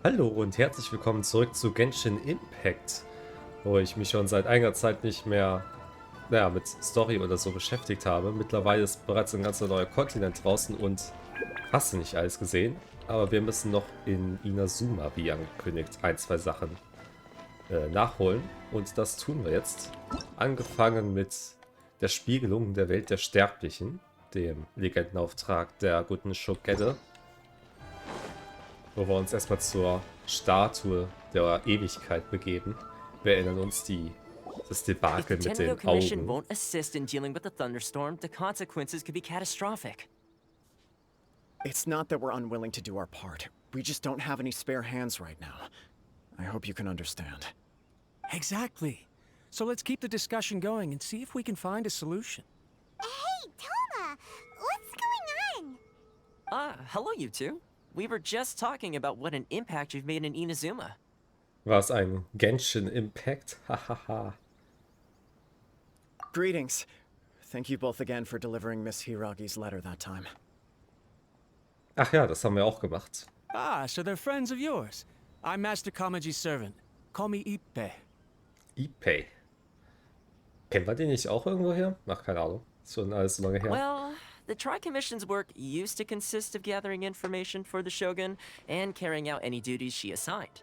Hallo und herzlich willkommen zurück zu Genshin Impact, wo ich mich schon seit einiger Zeit nicht mehr mit Story oder so beschäftigt habe. Mittlerweile ist bereits ein ganzer neuer Kontinent draußen und hast du nicht alles gesehen, aber wir müssen noch in Inazuma, wie angekündigt, ein, zwei Sachen nachholen und das tun wir jetzt. Angefangen mit der Spiegelung der Welt der Sterblichen, dem Legendenauftrag der guten Shogun, wo wir uns erstmal zur Statue der Ewigkeit begeben. Wir erinnern uns das If the Debakel mit Tenryo den Commission Augen. won't assist in dealing with the thunderstorm, the consequences could be catastrophic. It's not that we're unwilling to do our part. We just don't have any spare hands right now. I hope you can understand. Exactly. So let's keep the discussion going and see if we can find a solution. Hey, Toma! What's going on? Hello you two. We were just talking about what an impact you've made in Inazuma. War es ein Genshin Impact? Hahaha. Greetings. Thank you both again for delivering Miss Hiragi's letter that time. Ach ja, das haben wir auch gemacht. Ah, so they're friends of yours. I'm Master Kamaji's servant. Call me Ippe. Ippei. Kennen wir den nicht auch irgendwo her? Ach, keine Ahnung. Ist schon alles so lange her. Well, the Tri-Commission's work used to consist of gathering information for the Shogun and carrying out any duties she assigned.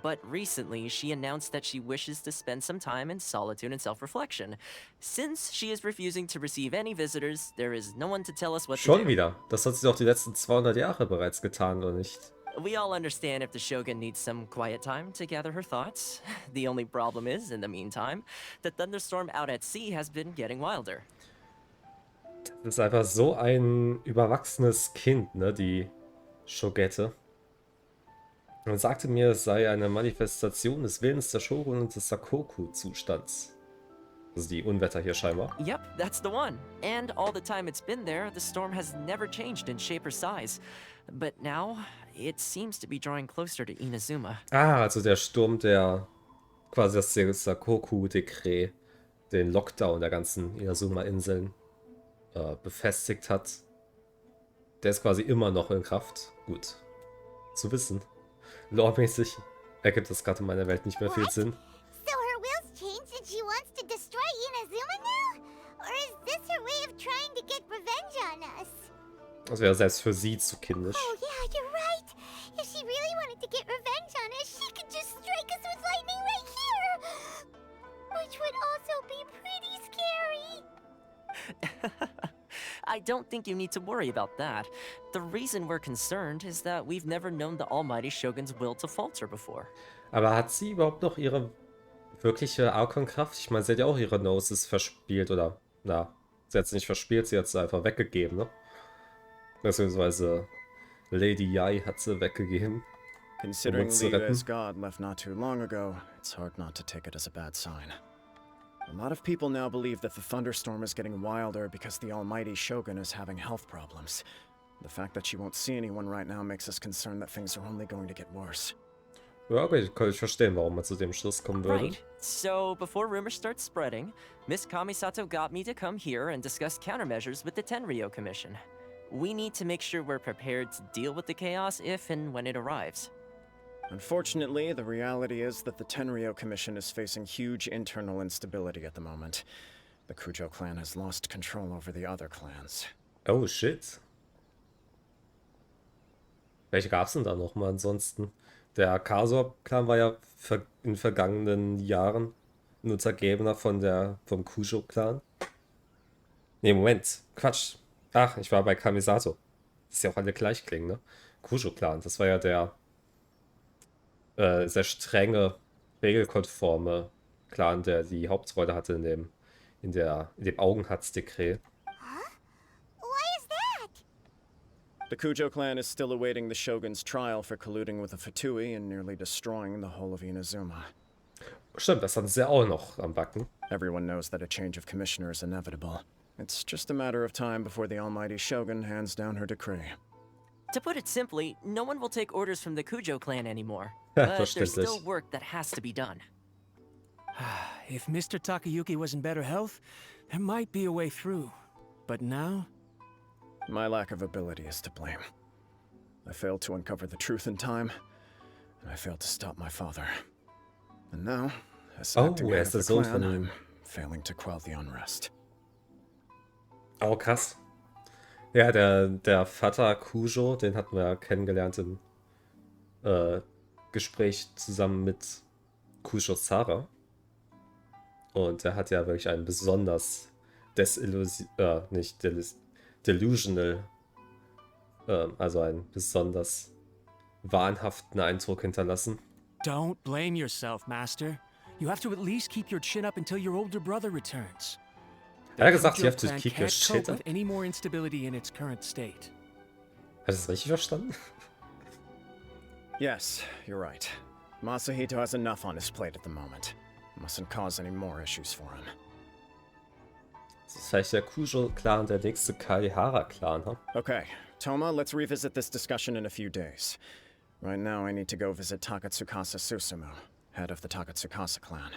But recently, she announced that she wishes to spend some time in solitude and self-reflection. Since she is refusing to receive any visitors, there is no one to tell us what to Schon do. wieder. Das hat sie doch die letzten 200 Jahre bereits getan, oder nicht? We all understand if the Shogun needs some quiet time to gather her thoughts. The only problem is, in the meantime, the thunderstorm out at sea has been getting wilder. Das ist einfach so ein überwachsenes Kind, ne, die Shogette. Man sagte mir, es sei eine Manifestation des Willens der Shogun und des Sakoku-Zustands. Also die Unwetter hier scheinbar. Yep, that's the one. And all the time it's been there, the storm has never changed in shape or size. But now, it seems to be drawing closer to Inazuma. Ah, also der Sturm, der quasi das Sakoku-Dekret, den Lockdown der ganzen Inazuma-Inseln befestigt hat. Der ist quasi immer noch in Kraft. Gut zu wissen. Lore-mäßig ergibt das gerade in meiner Welt nicht mehr viel What? Sinn. So her will's changed and she wants to destroy Inazuma now? Or is this her way of trying to get revenge on us? Das wäre selbst für sie zu kindisch. Oh yeah, you're right. If she really wanted to get revenge on us, she could just strike us with lightning right here. Which would also be pretty scary. I don't think you need to worry about that. The reason we're concerned is that we've never known the almighty Shogun's will to falter before. Aber hat sie überhaupt noch ihre wirkliche Archon-Kraft? Ich meine, sie hat ja auch ihre Gnosis verspielt, oder? Na, sie hat sie nicht verspielt, sie hat sie einfach weggegeben, ne? Beziehungsweise Lady Yai hat sie weggegeben. Considering zu the retten. US God left not too long ago, it's hard not to take it as a bad sign. A lot of people now believe that the thunderstorm is getting wilder because the almighty Shogun is having health problems. The fact that she won't see anyone right now makes us concerned that things are only going to get worse. Ja, okay, kann ich verstehen, warum man zu dem Schluss kommen würde. Right. So, before rumors start spreading, Miss Kamisato got me to come here and discuss countermeasures with the Tenryo Commission. We need to make sure we're prepared to deal with the chaos if and when it arrives. Unfortunately, the reality is that the Tenryo Commission is facing huge internal instability at the moment. The Kujo clan has lost control over the other clans. Oh, shit. Welche gab's denn da nochmal ansonsten? Der Kasor-Clan war ja in vergangenen Jahren ein Untergebener vom Kujo-Clan. Ne, Moment. Quatsch. Ach, ich war bei Kamisato. Das ist ja auch alle gleich klingen, ne? Kujo-Clan, das war ja der sehr strenge, regelkonforme Clan, der die Hauptrolle hatte in dem Augenhatz-Dekret. Why is that? The Kujo clan is still awaiting the Shogun's trial for colluding with the Fatui and nearly destroying the whole of Inazuma. Stimmt, das hatten sie ja auch noch am Backen. Everyone knows that a change of commissioner is inevitable. It's just a matter of time before the almighty Shogun hands down her decree. To put it simply, no one will take orders from the Kujo clan anymore. But there's Verständlich. still work that has to be done. If Mr. Takayuki was in better health, there might be a way through. But now? My lack of ability is to blame. I failed to uncover the truth in time, and I failed to stop my father. And now, as acting head ist of der the Sohn clan, von ihm. I'm failing to quell the unrest. Oh, krass. Ja, der Vater Kujo, den hatten wir ja kennengelernt im Gespräch zusammen mit Kujo Sara. Und der hat ja wirklich einen besonders delusional, also einen besonders wahnhaften Eindruck hinterlassen. Don't blame yourself, Master. You have to at least keep your chin up until your older brother returns. Hat er gesagt, Kujo you have to clan keep your can't shit cope up? with any more instability in its current state. Hast du das richtig verstanden? Yes, you're right. Masahito has enough on his plate at the moment. Mustn't cause any more issues for him. Das ist vielleicht der Kujo-Clan der nächste Kalihara-Clan, huh? Okay, Toma, let's revisit this discussion in a few days. Right now, I need to go visit Takatsukasa Susumu, head of the Takatsukasa clan.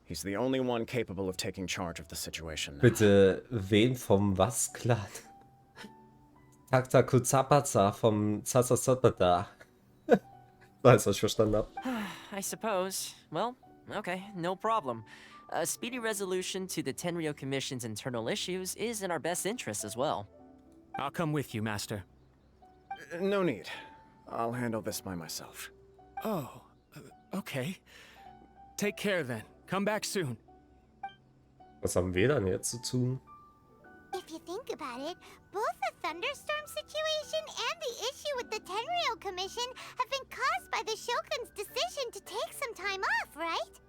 He's the only one capable of taking charge of the situation now. Bitte, wen vom was-Clan? Takta Kutsapata vom Sasasopata. Weiß, was ich verstanden habe. I suppose. Well, okay, no problem. A speedy resolution to the Tenryo Commission's internal issues is in our best interest as well. I'll come with you, Master. No need. I'll handle this by myself. Oh, okay. Take care then. Come back soon. Was haben wir dann jetzt zu tun? If you think about it, both the thunderstorm situation and the issue with the Tenryo Commission have been caused by the Shogun's decision to take some time off, right?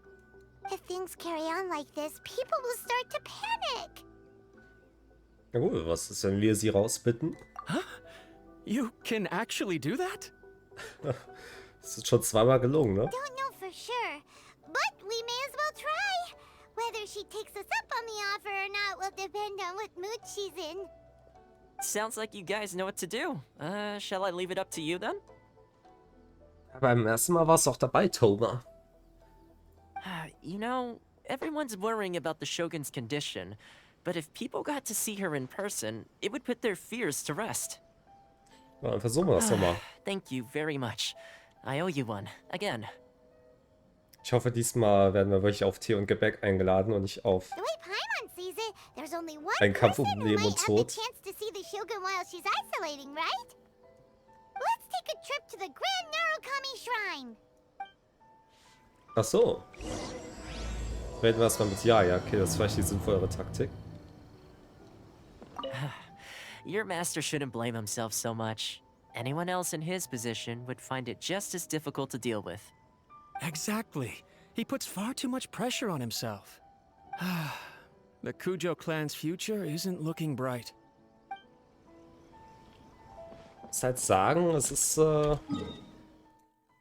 If things carry on like this, people will start to panic. Na gut, was ist, wenn wir sie rausbitten? You can actually do that? Das ist schon zweimal gelungen, ne? Don't know for sure, but we may as well try. Whether she takes us up on the offer or not will depend on what mood she's in. Sounds like you guys know what to do. Shall I leave it up to you then? Beim ersten Mal warst du auch dabei, Toma. You know, everyone's worrying about the Shogun's condition, but if people got to see her in person, it would put their fears to rest. Ja, dann versuchen wir das doch mal. Thank you very much. I owe you one, again. Ich hoffe, diesmal werden wir wirklich auf Tee und Gebäck eingeladen und nicht auf The way Paimon sees it, there's only one einen Kampf um person who Leben might und have the Tod. chance to see the Shogun while she's isolating, right? Let's take a trip to the Grand Narukami Shrine. Ach so. Reden wir erstmal mit Jahr. Ja, okay, das ist vielleicht die sinnvollere Taktik. Your master shouldn't blame himself so much. Anyone else in his position would find it just as difficult to deal with. Exactly. He puts far too much pressure on himself. The Kujo clan's future isn't looking bright. Ich muss halt sagen, es ist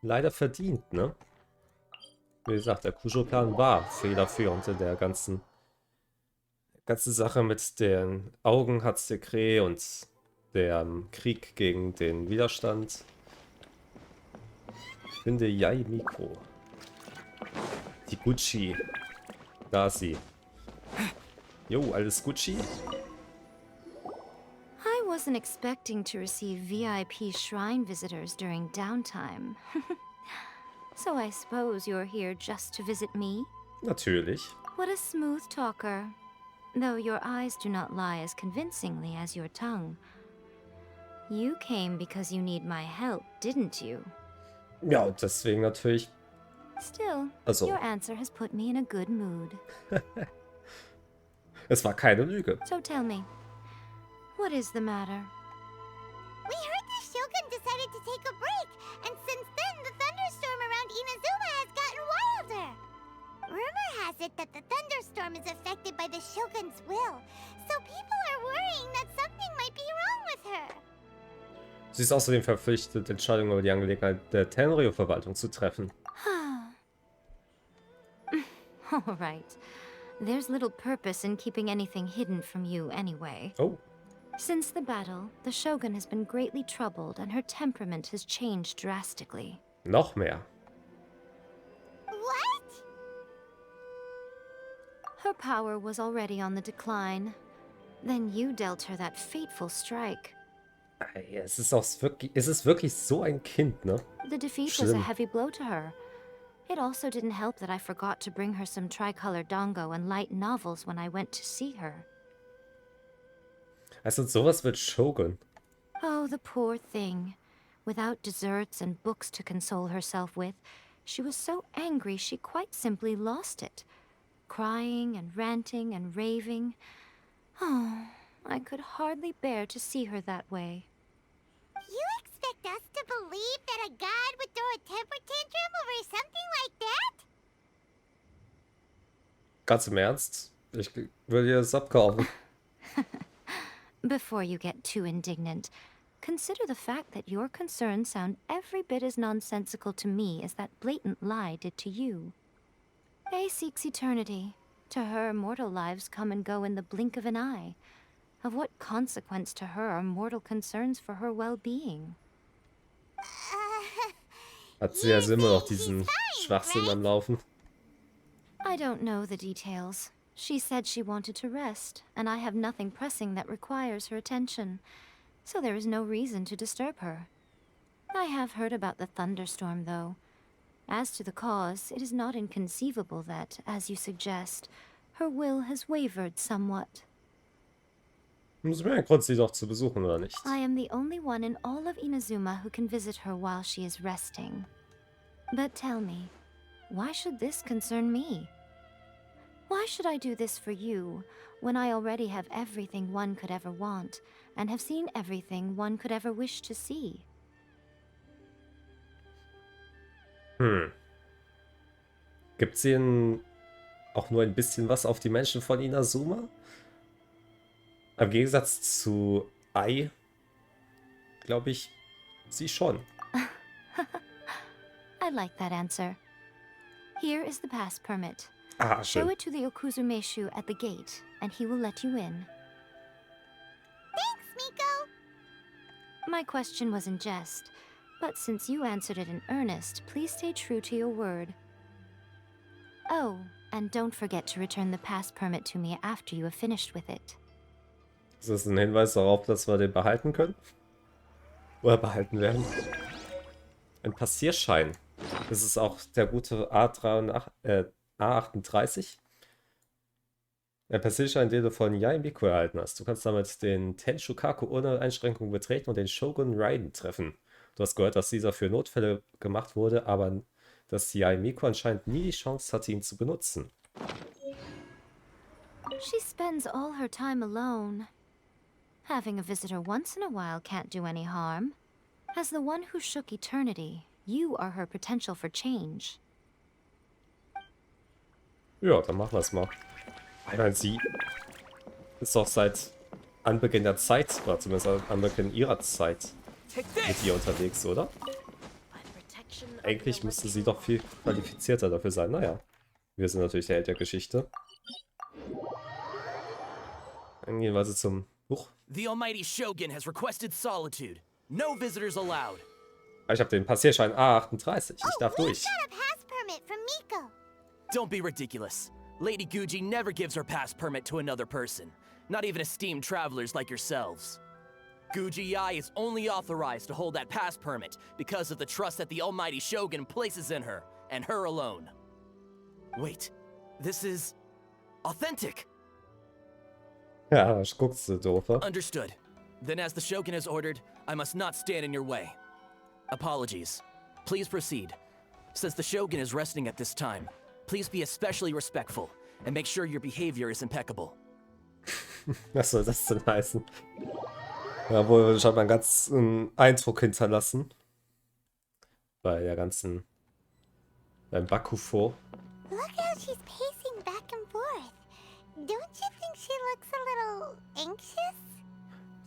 leider verdient, ne? Wie gesagt, der Kujo-Clan war federführend in der ganze Sache mit den Augen Hatsukre und dem Krieg gegen den Widerstand. Ich finde Yai Miko. Die Gucci. Da ist sie. Jo, alles Gucci? I wasn't expecting to receive VIP shrine visitors during downtime. So I suppose you're here just to visit me? Natürlich. What a smooth talker. Though your eyes do not lie as convincingly as your tongue. You came because you need my help, didn't you? Ja, und deswegen natürlich. Still, Also. your answer has put me in a good mood. Es war keine Lüge. So tell me, what is the matter? We heard the Shogun decided to take a break, and since then the thunderstorm around Inazuma has gotten wilder. Rumor has it that the thunderstorm is affected by the Shogun's will, so people are worrying that something might be wrong with her. Sie ist außerdem verpflichtet, Entscheidungen über die Angelegenheit der Tenryo-Verwaltung zu treffen. All right. There's little purpose in keeping anything hidden from you anyway. Oh, Since the battle, the Shogun has been greatly troubled and her temperament has changed drastically. noch mehr. What? Her power was already on the decline. Then you dealt her that fateful strike. Es ist wirklich so ein Kind, ne? The defeat was a Schlimm. heavy blow to her. It also didn't help that I forgot to bring her some tricolor dango and light novels when I went to see her. Also sowas mit Shogun. Oh, the poor thing. Without desserts and books to console herself with, she was so angry she quite simply lost it. Crying and ranting and raving. Oh, I could hardly bear to see her that way. You expect us to believe that a god would throw a temper tantrum over something like that? Ganz im Ernst? Ich würde dir das abkaufen. Before you get too indignant, consider the fact that your concerns sound every bit as nonsensical to me as that blatant lie did to you. A seeks eternity. To her, mortal lives come and go in the blink of an eye. Of what consequence to her are mortal concerns for her well-being? Hat sie also immer noch diesen Schwachsinn am Laufen. I don't know the details. She said she wanted to rest, and I have nothing pressing that requires her attention, so there is no reason to disturb her. I have heard about the thunderstorm, though. As to the cause, it is not inconceivable that, as you suggest, her will has wavered somewhat. Muss mir ein Grund, sie doch zu besuchen, oder nicht? I am the only one in all of Inazuma who can visit her while she is resting. But tell me, why should this concern me? Why should I do this for you, when I already have everything one could ever want, and have seen everything one could ever wish to see? Gibt sie auch nur ein bisschen was auf die Menschen von Inazuma? Im Gegensatz zu Ai, glaube ich, sie schon. I like that answer. Here is the pass permit. Ah, Show schön. it to the Okuzumeshu at the gate, and he will let you in. Thanks, Miko! My question was in jest, but since you answered it in earnest, please stay true to your word. Oh, and don't forget to return the pass permit to me after you have finished with it. Ist das ein Hinweis darauf, dass wir den behalten können? Oder behalten werden? Ein Passierschein. Das ist auch der gute A38. Ein Passierschein, den du von Yae Miko erhalten hast. Du kannst damit den Tenshukaku ohne Einschränkung betreten und den Shogun Raiden treffen. Du hast gehört, dass dieser für Notfälle gemacht wurde, aber dass Yae Miko anscheinend nie die Chance hatte, ihn zu benutzen. She spends all her time alone. Having a visitor once in a while can't do any harm. As the one who shook eternity, you are her potential for change. Ja, dann machen wir es mal. Ich meine, sie ist doch seit Anbeginn der Zeit, oder zumindest Anbeginn ihrer Zeit, mit ihr unterwegs, oder? Eigentlich müsste sie doch viel qualifizierter dafür sein. Naja, wir sind natürlich der Held der Geschichte. Dann gehen wir also zum Buch. The almighty Shogun has requested solitude. No visitors allowed. Ich habe den Passierschein A38. Ich darf durch. Got a pass permit from Miko. Don't be ridiculous. Lady Guji never gives her pass permit to another person, not even esteemed travelers like yourselves. Guji Ai is only authorized to hold that pass permit because of the trust that the almighty Shogun places in her, and her alone. Wait, this is authentic. Ja, guckst du, doofe. Understood. Then as the Shogun has ordered, I must not stand in your way. Apologies. Please proceed. Since the Shogun is resting at this time, please be especially respectful and make sure your behavior is impeccable. Was soll das denn heißen? Ja, wohl schon mal einen ganzen Eindruck hinterlassen. Bei der ganzen... beim Bakufo. Look how she's pacing back and forth. Don't you think she looks a little anxious?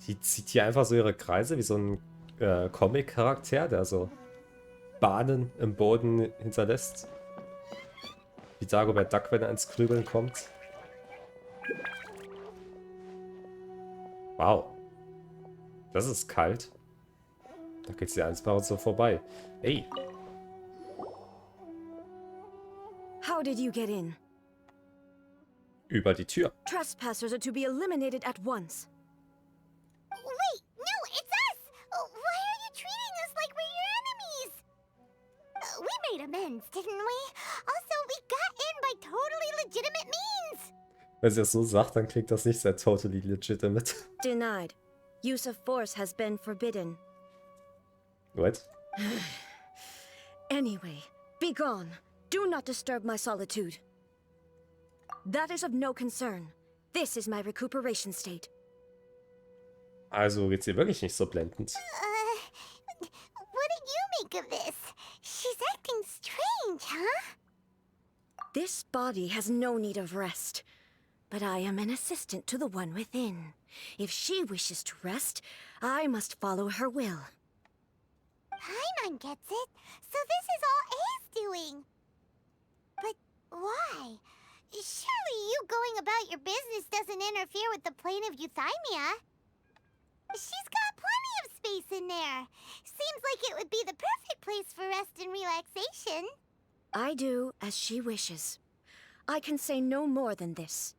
Die zieht hier einfach so ihre Kreise wie so ein Comic-Charakter, der so Bahnen im Boden hinterlässt. Wie Dagobert Duck, wenn er ins Klügeln kommt. Wow. Das ist kalt. Da geht sie einfach so vorbei. Ey. How did you get in? Über die Tür. Trespassers are to be eliminated at once. Wait, no, it's us! friends, didn't we? Also, we got in by totally legitimate means. Wenn sie das so sagt, dann klingt das nicht sehr totally legitimate. Denied. Use of force has been forbidden. What? Anyway, be gone. Do not disturb my solitude. That is of no concern. This is my recuperation state. Also geht's ihr wirklich nicht so blendend. What do you make of this? She's acting strange, huh? This body has no need of rest. But I am an assistant to the one within. If she wishes to rest, I must follow her will. Paimon gets it. So this is all A's doing. But why? Surely you going about your business doesn't interfere with the plane of euthymia. She's got plenty of space in there. Seems like it would be the perfect place for rest and relaxation. I do as she wishes. I can say no more than this.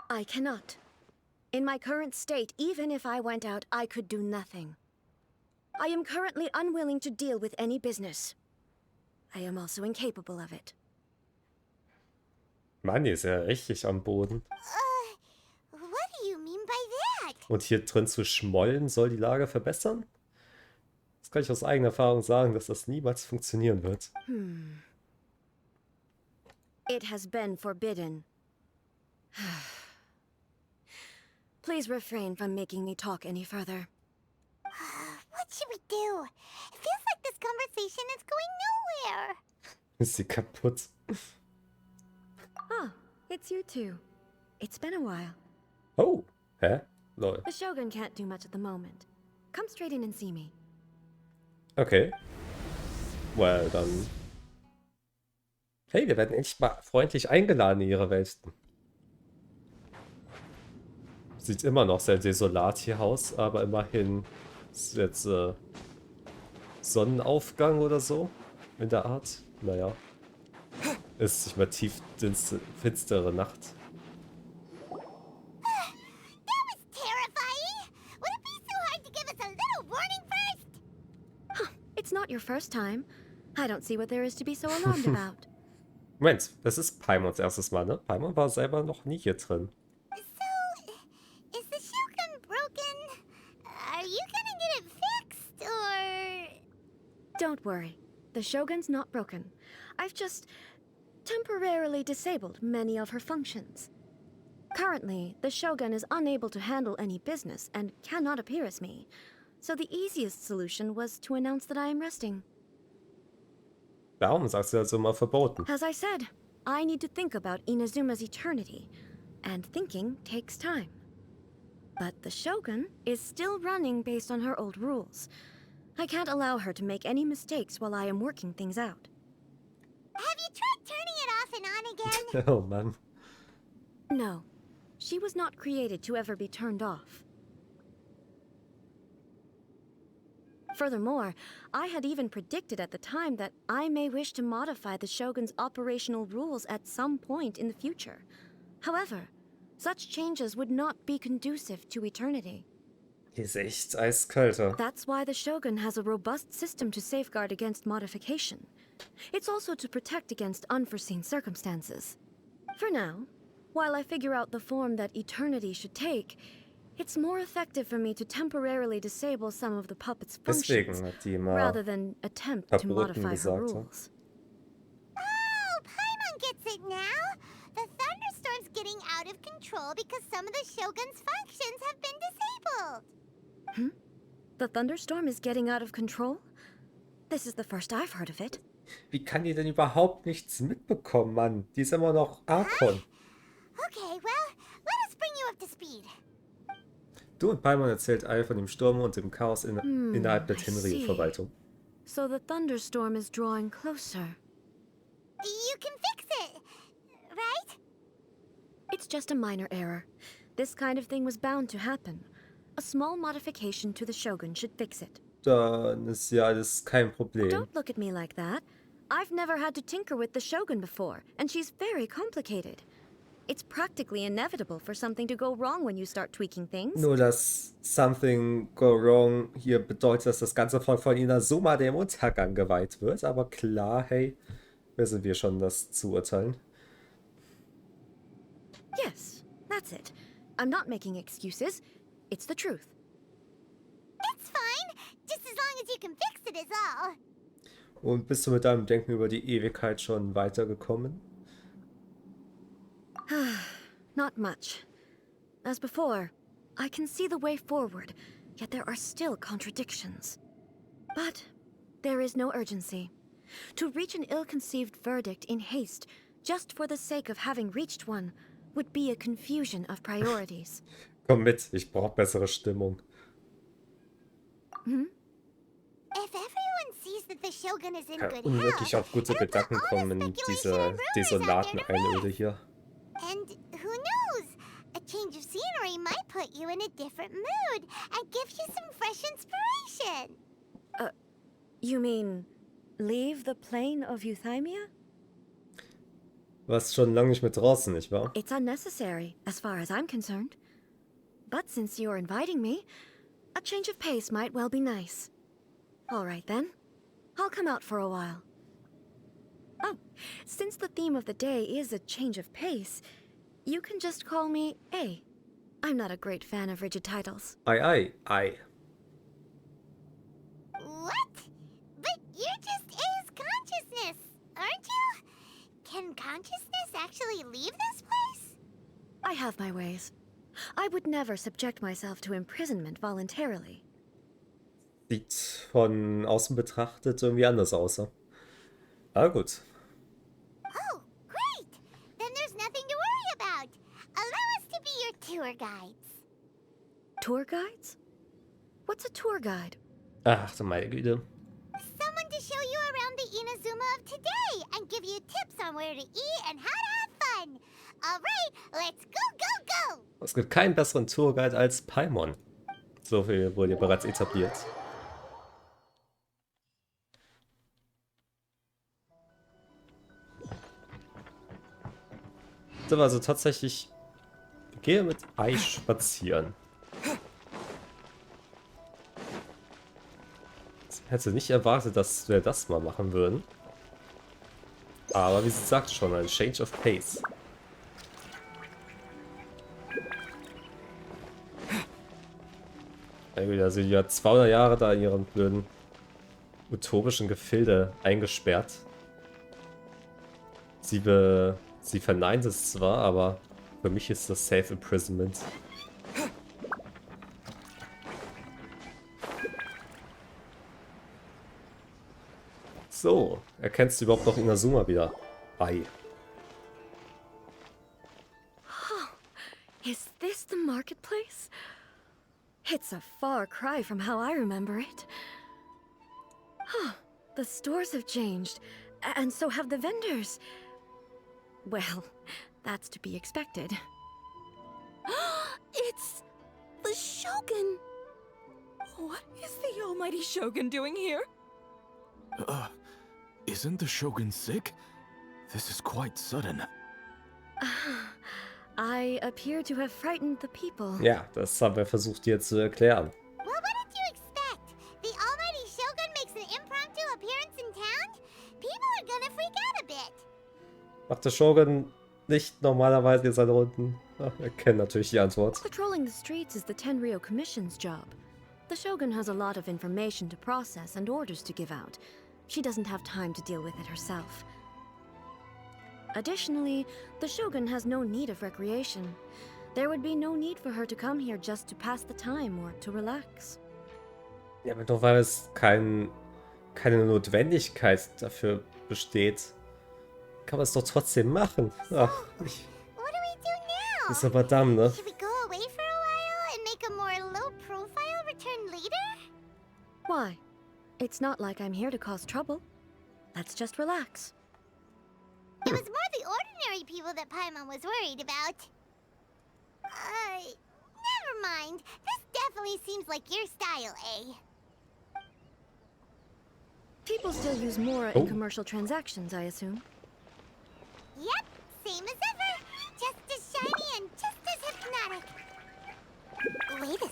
I cannot. In my current state, even if I went out, I could do nothing. I am currently unwilling to deal with any business. I am also incapable of it. Mann, die ist ja richtig am Boden. What do you mean by that? Und hier drin zu schmollen soll die Lage verbessern? Das kann ich aus eigener Erfahrung sagen, dass das niemals funktionieren wird. It has been forbidden. Please refrain from making me talk any further. What should we do? It feels like this conversation is going nowhere. Ist sie kaputt? Ah, it's you two. It's been a while. Oh, hä? Lol. The Shogun can't do much at the moment. Come straight in and see me. Okay. Well, dann... Hey, wir werden endlich mal freundlich eingeladen in ihre Welten. Sieht immer noch sehr desolat hier aus, aber immerhin ist jetzt Sonnenaufgang oder so in der Art. Naja. Ist nicht mehr tief finstere Nacht. That was terrifying. Would it be so hard to give us a little warning first? It's not your first time. I don't see what there is to be so alarmed about. Moment, das ist Paimons erstes Mal, ne? Paimon war selber noch nie hier drin. So, is the Shogun broken? Are you gonna get it fixed, or...? Don't worry. The Shogun's not broken. I've just temporarily disabled many of her functions. Currently, the Shogun is unable to handle any business and cannot appear as me. So the easiest solution was to announce that I am resting. Warum sagst du also immer verboten? As I said, I need to think about Inazuma's eternity, and thinking takes time. But the Shogun is still running based on her old rules. I can't allow her to make any mistakes while I am working things out. Have you tried turning it off and on again? Oh Mann. No, she was not created to ever be turned off. Furthermore, I had even predicted at the time that I may wish to modify the Shogun's operational rules at some point in the future. However, such changes would not be conducive to eternity. Die ist echt eiskalt. That's why the Shogun has a robust system to safeguard against modification. It's also to protect against unforeseen circumstances. For now, while I figure out the form that eternity should take, it's more effective for me to temporarily disable some of the puppet's functions, Deswegen hat die immer rather than attempt to verboten modify her gesagt. rules. Oh, Paimon gets it now. The thunderstorm's getting out of control because some of the Shogun's functions have been disabled. The thunderstorm is getting out of control? This is the first I've heard of it. Wie kann die denn überhaupt nichts mitbekommen, Mann? Die ist immer noch Arkon. Okay, well, let us bring you up to speed. Du und Paimon erzählt Al von dem Sturm und dem Chaos innerhalb der I Tenrio-Verwaltung. So the thunderstorm is drawing closer. You can fix it, right? It's just a minor error. This kind of thing was bound to happen. A small modification to the Shogun should fix it. Dann ist ja alles kein Problem. Don't look at me like that. I've never had to tinker with the Shogun before, and she's very complicated. It's practically inevitable for something to go wrong when you start tweaking things. Nur dass something go wrong hier bedeutet, dass das ganze Volk von Inazuma dem Untergang geweiht wird. Aber klar, hey, wer sind wir schon, das zu urteilen? Yes, that's it. I'm not making excuses. It's the truth. It's fine. Just as long as you can fix it is all. Und bist du mit deinem Denken über die Ewigkeit schon weitergekommen? Not much. As before, I can see the way forward, yet there are still contradictions. But there is no urgency. To reach an ill-conceived verdict in haste, just for the sake of having reached one, would be a confusion of priorities. Komm mit, ich brauche bessere Stimmung. If everyone sees that the Shogun is in Kann good unmöglich health, auf gute it'll put Gedanken all the kommen in speculation dieser and rumors desolaten out there to Einöde rest. hier. And who knows? A change of scenery might put you in a different mood and give you some fresh inspiration. You mean, leave the plane of euthymia? Warst schon lange nicht mehr draußen, nicht wahr? It's unnecessary, as far as I'm concerned. But since you're inviting me, a change of pace might well be nice. All right then. I'll come out for a while. Oh, since the theme of the day is a change of pace, you can just call me A. I'm not a great fan of rigid titles. Ei. What? But you're just A's consciousness, aren't you? Can consciousness actually leave this place? I have my ways. I would never subject myself to imprisonment voluntarily. Sieht von außen betrachtet irgendwie anders aus. Ne? Aber gut. Oh, great! Then there's nothing to worry about. Allow us to be your tour guides. Tour guides? What's a tour guide? Ach du meine Güte. Someone to show you around the Inazuma of today and give you tips on where to eat and how to have fun. All right, let's go! Es gibt keinen besseren Tourguide als Paimon. So viel wurde bereits etabliert. Das war also tatsächlich... Ich gehe mit Ei spazieren. Ich hätte nicht erwartet, dass wir das mal machen würden. Aber wie sie sagt schon, ein Change of Pace. Ja gut, also die hat 200 Jahre da in ihren blöden utopischen Gefilde eingesperrt. Sie verneint es zwar, aber für mich ist das Safe Imprisonment. So, erkennst du überhaupt noch Inazuma wieder? Ei. Is this the marketplace? It's a far cry from how I remember it. The stores have changed, and so have the vendors. Well, that's to be expected. It's the Shogun! What is the almighty Shogun doing here? Isn't the Shogun sick? This is quite sudden. I appear to have frightened the people. Ja, das haben wir versucht dir zu erklären. Well, what did you expect? The almighty Shogun makes an impromptu appearance in town? People are gonna freak out a bit. Macht der Shogun nicht normalerweise in seine Runden? Ach, wir kennen natürlich die Antwort. Patrolling the streets is the Tenryou Commission's job. The Shogun has a lot of information to process and orders to give out. She doesn't have time to deal with it herself. Additionally, the Shogun has no need of recreation. There would be no need for her to come here just to pass the time or to relax. Ja, aber doch weil es keine Notwendigkeit dafür besteht, kann man es doch trotzdem machen. Ach, What do we do now? ist aber dumm, ne? Should we go away for a while and make a more low-profile return later? Why? It's not like I'm here to cause trouble. Let's just relax. It was more the ordinary people that Paimon was worried about. Never mind. This definitely seems like your style, eh? People still use Mora in commercial transactions, I assume. Yep, same as ever. Just as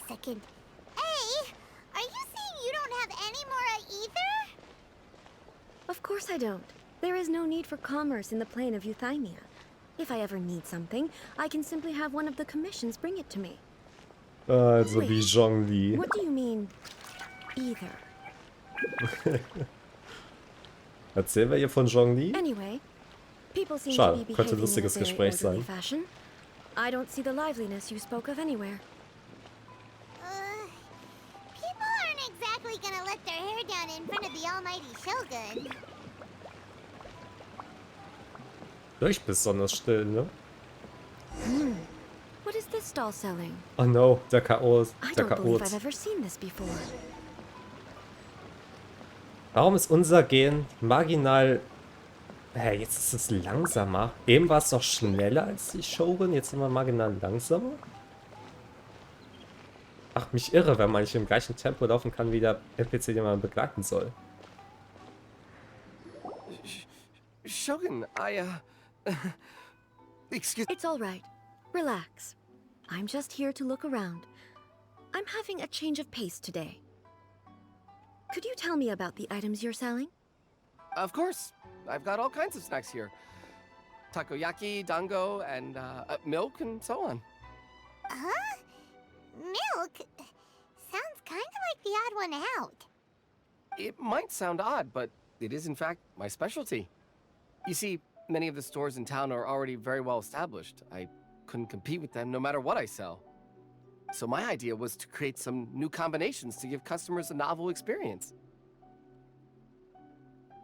second. Hey, are you saying you don't have any more either? Of course I don't. There is no need for commerce in the plane of Euthymia. If I ever need something, I can simply have one of the commissions bring it to me. Also wie Zhongli. What do you mean, either? Erzählen wir ihr von Zhongli? Anyway, people seem Schade, to be könnte behaving lustiges in a very Gespräch orderly sein. fashion. I don't see the liveliness you spoke of anywhere. People aren't exactly gonna let their hair down in front of the almighty Shogun. Nicht besonders still, ne? What is this doll selling? Oh no, der Chaos. I Der don't believe I've Chaos. ever seen this before. Warum ist unser Gen marginal... Hä, jetzt ist es langsamer. Eben war es doch schneller als die Shogun, jetzt sind wir marginal langsamer? Ach, mich irre, wenn man nicht im gleichen Tempo laufen kann wie der NPC, den man begleiten soll. Shogun, excuse... It's all right. Relax. I'm just here to look around. I'm having a change of pace today. Could you tell me about the items you're selling? Of course. I've got all kinds of snacks here. Takoyaki, dango, and milk, and so on. Huh? Milk? Sounds kind of like the odd one out. It might sound odd, but it is in fact my specialty. You see, many of the stores in town are already very well established. I couldn't compete with them no matter what I sell. So my idea was to create some new combinations to give customers a novel experience.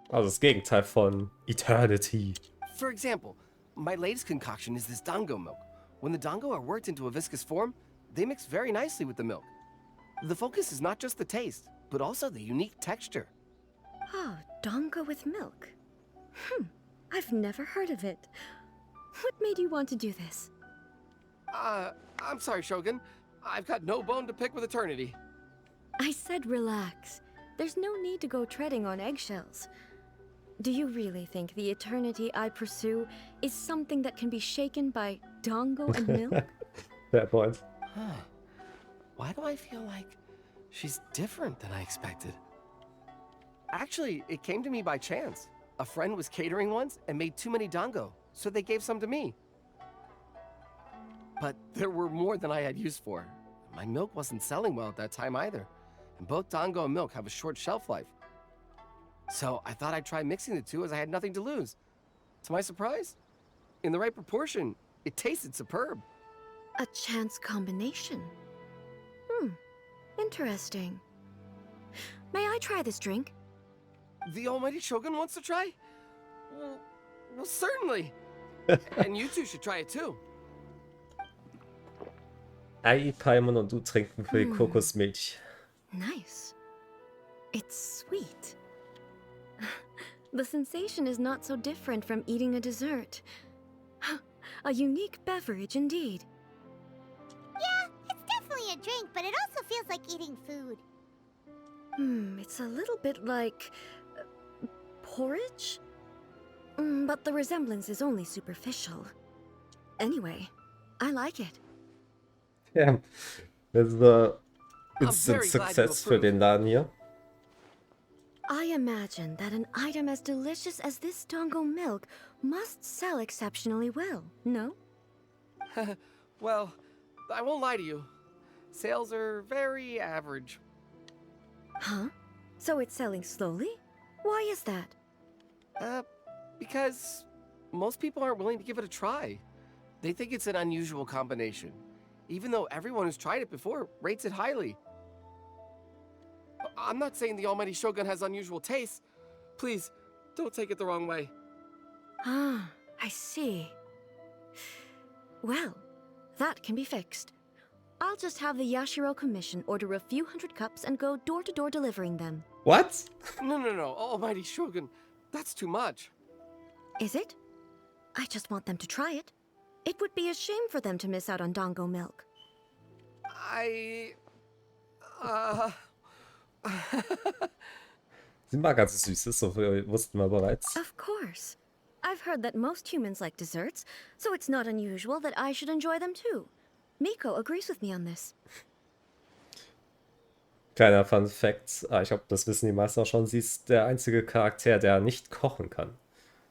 Also das Gegenteil von Eternity. For example, my latest concoction is this dango milk. When the dango are worked into a viscous form, they mix very nicely with the milk. The focus is not just the taste, but also the unique texture. Oh, dango with milk. I've never heard of it. What made you want to do this? I'm sorry, Shogun. I've got no bone to pick with eternity. I said relax. There's no need to go treading on eggshells. Do you really think the eternity I pursue is something that can be shaken by dango and milk? Fair point. Huh. Why do I feel like she's different than I expected? Actually, it came to me by chance. A friend was catering once and made too many dango, so they gave some to me. But there were more than I had use for. My milk wasn't selling well at that time either, and both dango and milk have a short shelf life. So I thought I'd try mixing the two as I had nothing to lose. To my surprise, in the right proportion, it tasted superb. A chance combination. Interesting. May I try this drink? The almighty Shogun wants to try? Well, certainly. And you two should try it too. Ei, Paimon und du trinken für die Kokosmilch. Nice. It's sweet. The sensation is not so different from eating a dessert. A unique beverage indeed. Yeah, it's definitely a drink, but it also feels like eating food. It's a little bit like... porridge? But the resemblance is only superficial. Anyway, I like it. Ja, das war I'm Instant very glad you Success für approve. den Laden hier. I imagine that an item as delicious as this dango milk must sell exceptionally well, no? Well, I won't lie to you. Sales are very average. Huh? So it's selling slowly? Why is that? Because most people aren't willing to give it a try. They think it's an unusual combination, even though everyone who's tried it before rates it highly. I'm not saying the almighty Shogun has unusual tastes. Please, don't take it the wrong way. Ah, I see. Well, that can be fixed. I'll just have the Yashiro Commission order a few hundred cups and go door-to-door delivering them. What? No, almighty Shogun, that's too much. Is it? I just want them to try it. It would be a shame for them to miss out on dango milk. Sie mag ganz Süßes, so viel wussten wir bereits. Of course. I've heard that most humans like desserts, so it's not unusual that I should enjoy them too. Miko agrees with me on this. Kleiner Fun Fact, ich glaube, das wissen die meisten auch schon, sie ist der einzige Charakter, der nicht kochen kann.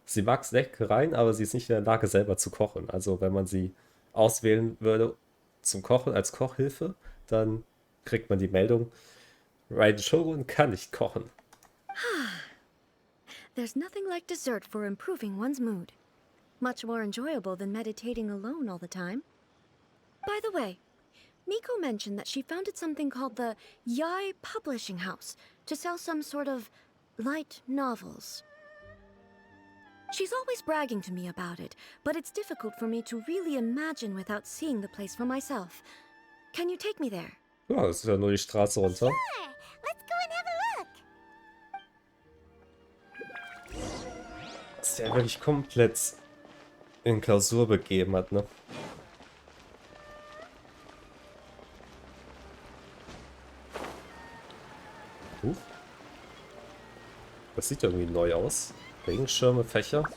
Sie mag Leckereien, aber sie ist nicht in der Lage, selber zu kochen. Also wenn man sie auswählen würde zum Kochen als Kochhilfe, dann kriegt man die Meldung, Raiden Shogun kann nicht kochen. There's nothing like dessert for improving one's mood. Much more enjoyable than meditating alone all the time. By the way, Miko mentioned that she founded something called the Yae Publishing House to sell some sort of light novels. She's always bragging to me about it, but it's difficult for me to really imagine without seeing the place for myself. Can you take me there? Ja, das ist ja nur die Straße runter. Sure, let's go and have a look. Das ist ja wirklich komplett in Klausur begeben hat, ne? Das sieht irgendwie neu aus. Regenschirme, Fächer. Habe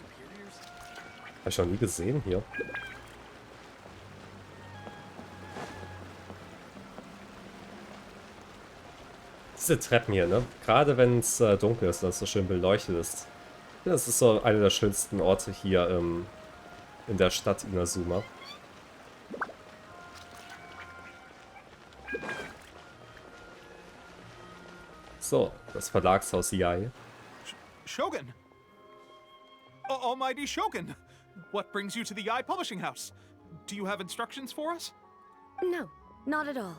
ich noch nie gesehen hier. Diese Treppen hier, ne? Gerade wenn es dunkel ist und es so schön beleuchtet ist. Ja, das ist so einer der schönsten Orte hier in der Stadt Inazuma. So, das Verlagshaus Yae. Shogun! Almighty Shogun! What brings you to the Yae Publishing House? Do you have instructions for us? No, not at all.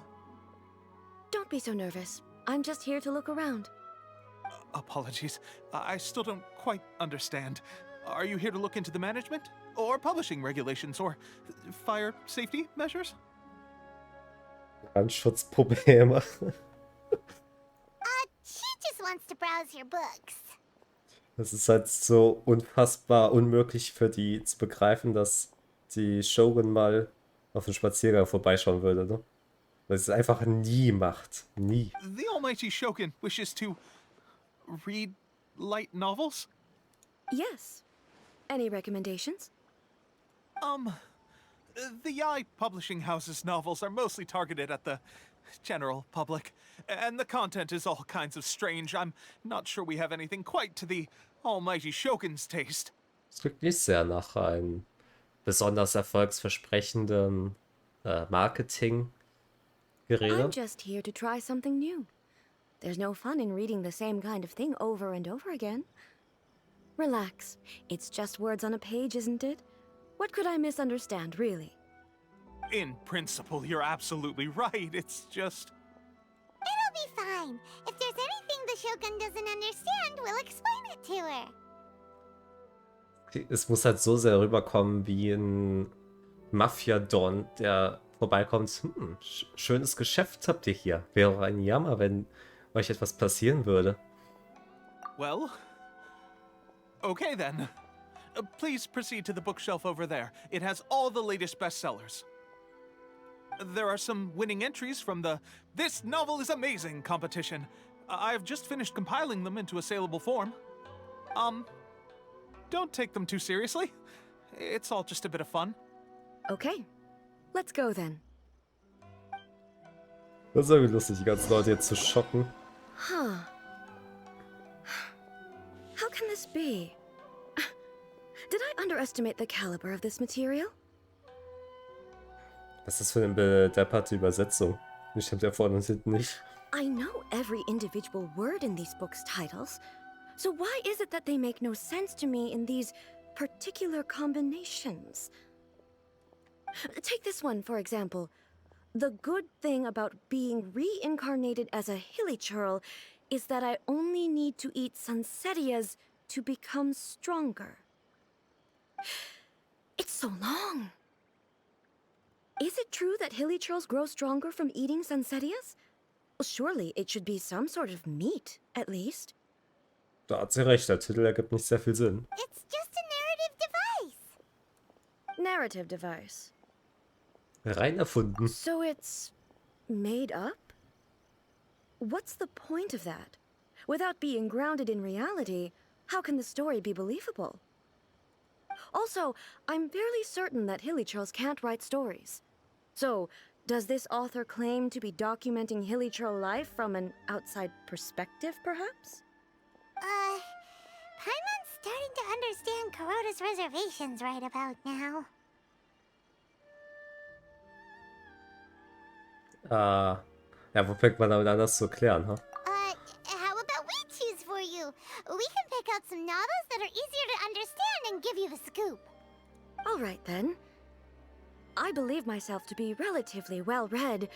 Don't be so nervous. I'm just here to look around. Apologies. I still don't quite understand. Are you here to look into the management? Or publishing regulations? Or fire safety measures? Brandschutzprobleme. She just wants to browse your books. Das ist halt so unfassbar unmöglich für die zu begreifen, dass die Shogun mal auf den Spaziergang vorbeischauen würde, ne? Weil sie es einfach nie macht. Nie. The Almighty Shogun wishes to read light novels? Yes. Any recommendations? The Yae Publishing House's novels are mostly targeted at the general public, and the content is all kinds of strange. I'm not sure we have anything quite to the Almighty Shogun's taste. Es klingt nicht sehr nach einem besonders erfolgsversprechenden Marketinggerede. I'm just here to try something new. There's no fun in reading the same kind of thing over and over again. Relax. It's just words on a page, isn't it? What could I misunderstand, really? In principle, you're absolutely right. It's just... It'll be fine. If there's anything the Shogun doesn't understand, we'll explain it to her. Es muss halt so sehr rüberkommen wie ein Mafia-Don, der vorbeikommt. Schönes Geschäft habt ihr hier. Wäre ein Jammer, wenn euch etwas passieren würde. Well... Okay then. Please proceed to the bookshelf over there. It has all the latest bestsellers. There are some winning entries from the This Novel is Amazing competition. I've just finished compiling them into a saleable form. Don't take them too seriously. It's all just a bit of fun. Okay. Let's go then. Das ist irgendwie lustig, die ganzen Leute jetzt zu schocken. Huh. How can this be? Did I underestimate the caliber of this material? Was ist das für eine bedepperte Übersetzung? Die stimmt ja vorne und hinten nicht. I know every individual word in these books' titles, so why is it that they make no sense to me in these particular combinations? Take this one, for example. The good thing about being reincarnated as a hilly churl is that I only need to eat sunsettias to become stronger. It's so long. Is it true that hilly churls grow stronger from eating sunsettias? Well, surely it should be some sort of meat, at least. Da hat sie recht, der Titel ergibt nicht sehr viel Sinn. It's just a narrative device. Narrative device. Rein erfunden. So it's made up? What's the point of that? Without being grounded in reality, how can the story be believable? Also, I'm fairly certain that hilly churls can't write stories. So, Does this author claim to be documenting Hilichurl life from an outside perspective, perhaps? Paimon's starting to understand Kuroda's reservations right about now. Ja, wo fängt man damit an, das zu erklären, ha? How about we choose for you? We can pick out some novels that are easier to understand and give you the scoop. All right, then. I believe myself to be relatively well-read,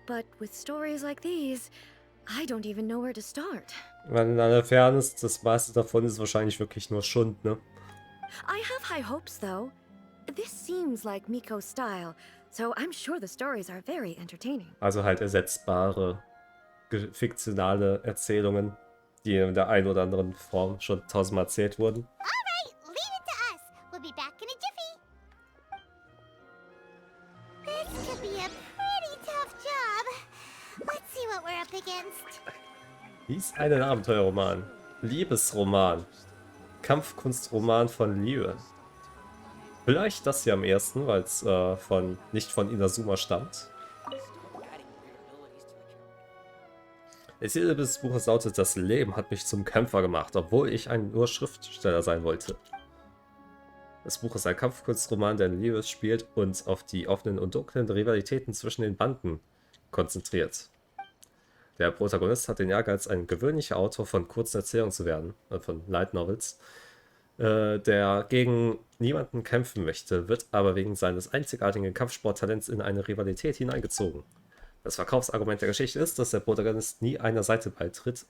but with stories like these, I don't even know where to start. Wenn in aller Fairness, das meiste davon ist wahrscheinlich wirklich nur Schund, ne? I have high hopes, though. This seems like Miko's style, so I'm sure the stories are very entertaining. Also halt ersetzbare, fiktionale Erzählungen, die in der einen oder anderen Form schon tausendmal erzählt wurden. Alright, leave it to us. We'll be back in a jiffy. This could be a pretty tough job. Let's see what we're up against. Dies einen Abenteuerroman, Liebesroman, Kampfkunstroman von Liu. Vielleicht das hier am ersten, weil es nicht von Inazuma stammt. Der Titel des Buches lautet: Das Leben hat mich zum Kämpfer gemacht, obwohl ich nur Schriftsteller sein wollte. Das Buch ist ein Kampfkunstroman, der in Liu spielt und auf die offenen und dunklen Rivalitäten zwischen den Banden konzentriert. Der Protagonist hat den Ehrgeiz, ein gewöhnlicher Autor von kurzen Erzählungen zu werden, von Light Novels, der gegen niemanden kämpfen möchte, wird aber wegen seines einzigartigen Kampfsporttalents in eine Rivalität hineingezogen. Das Verkaufsargument der Geschichte ist, dass der Protagonist nie einer Seite beitritt,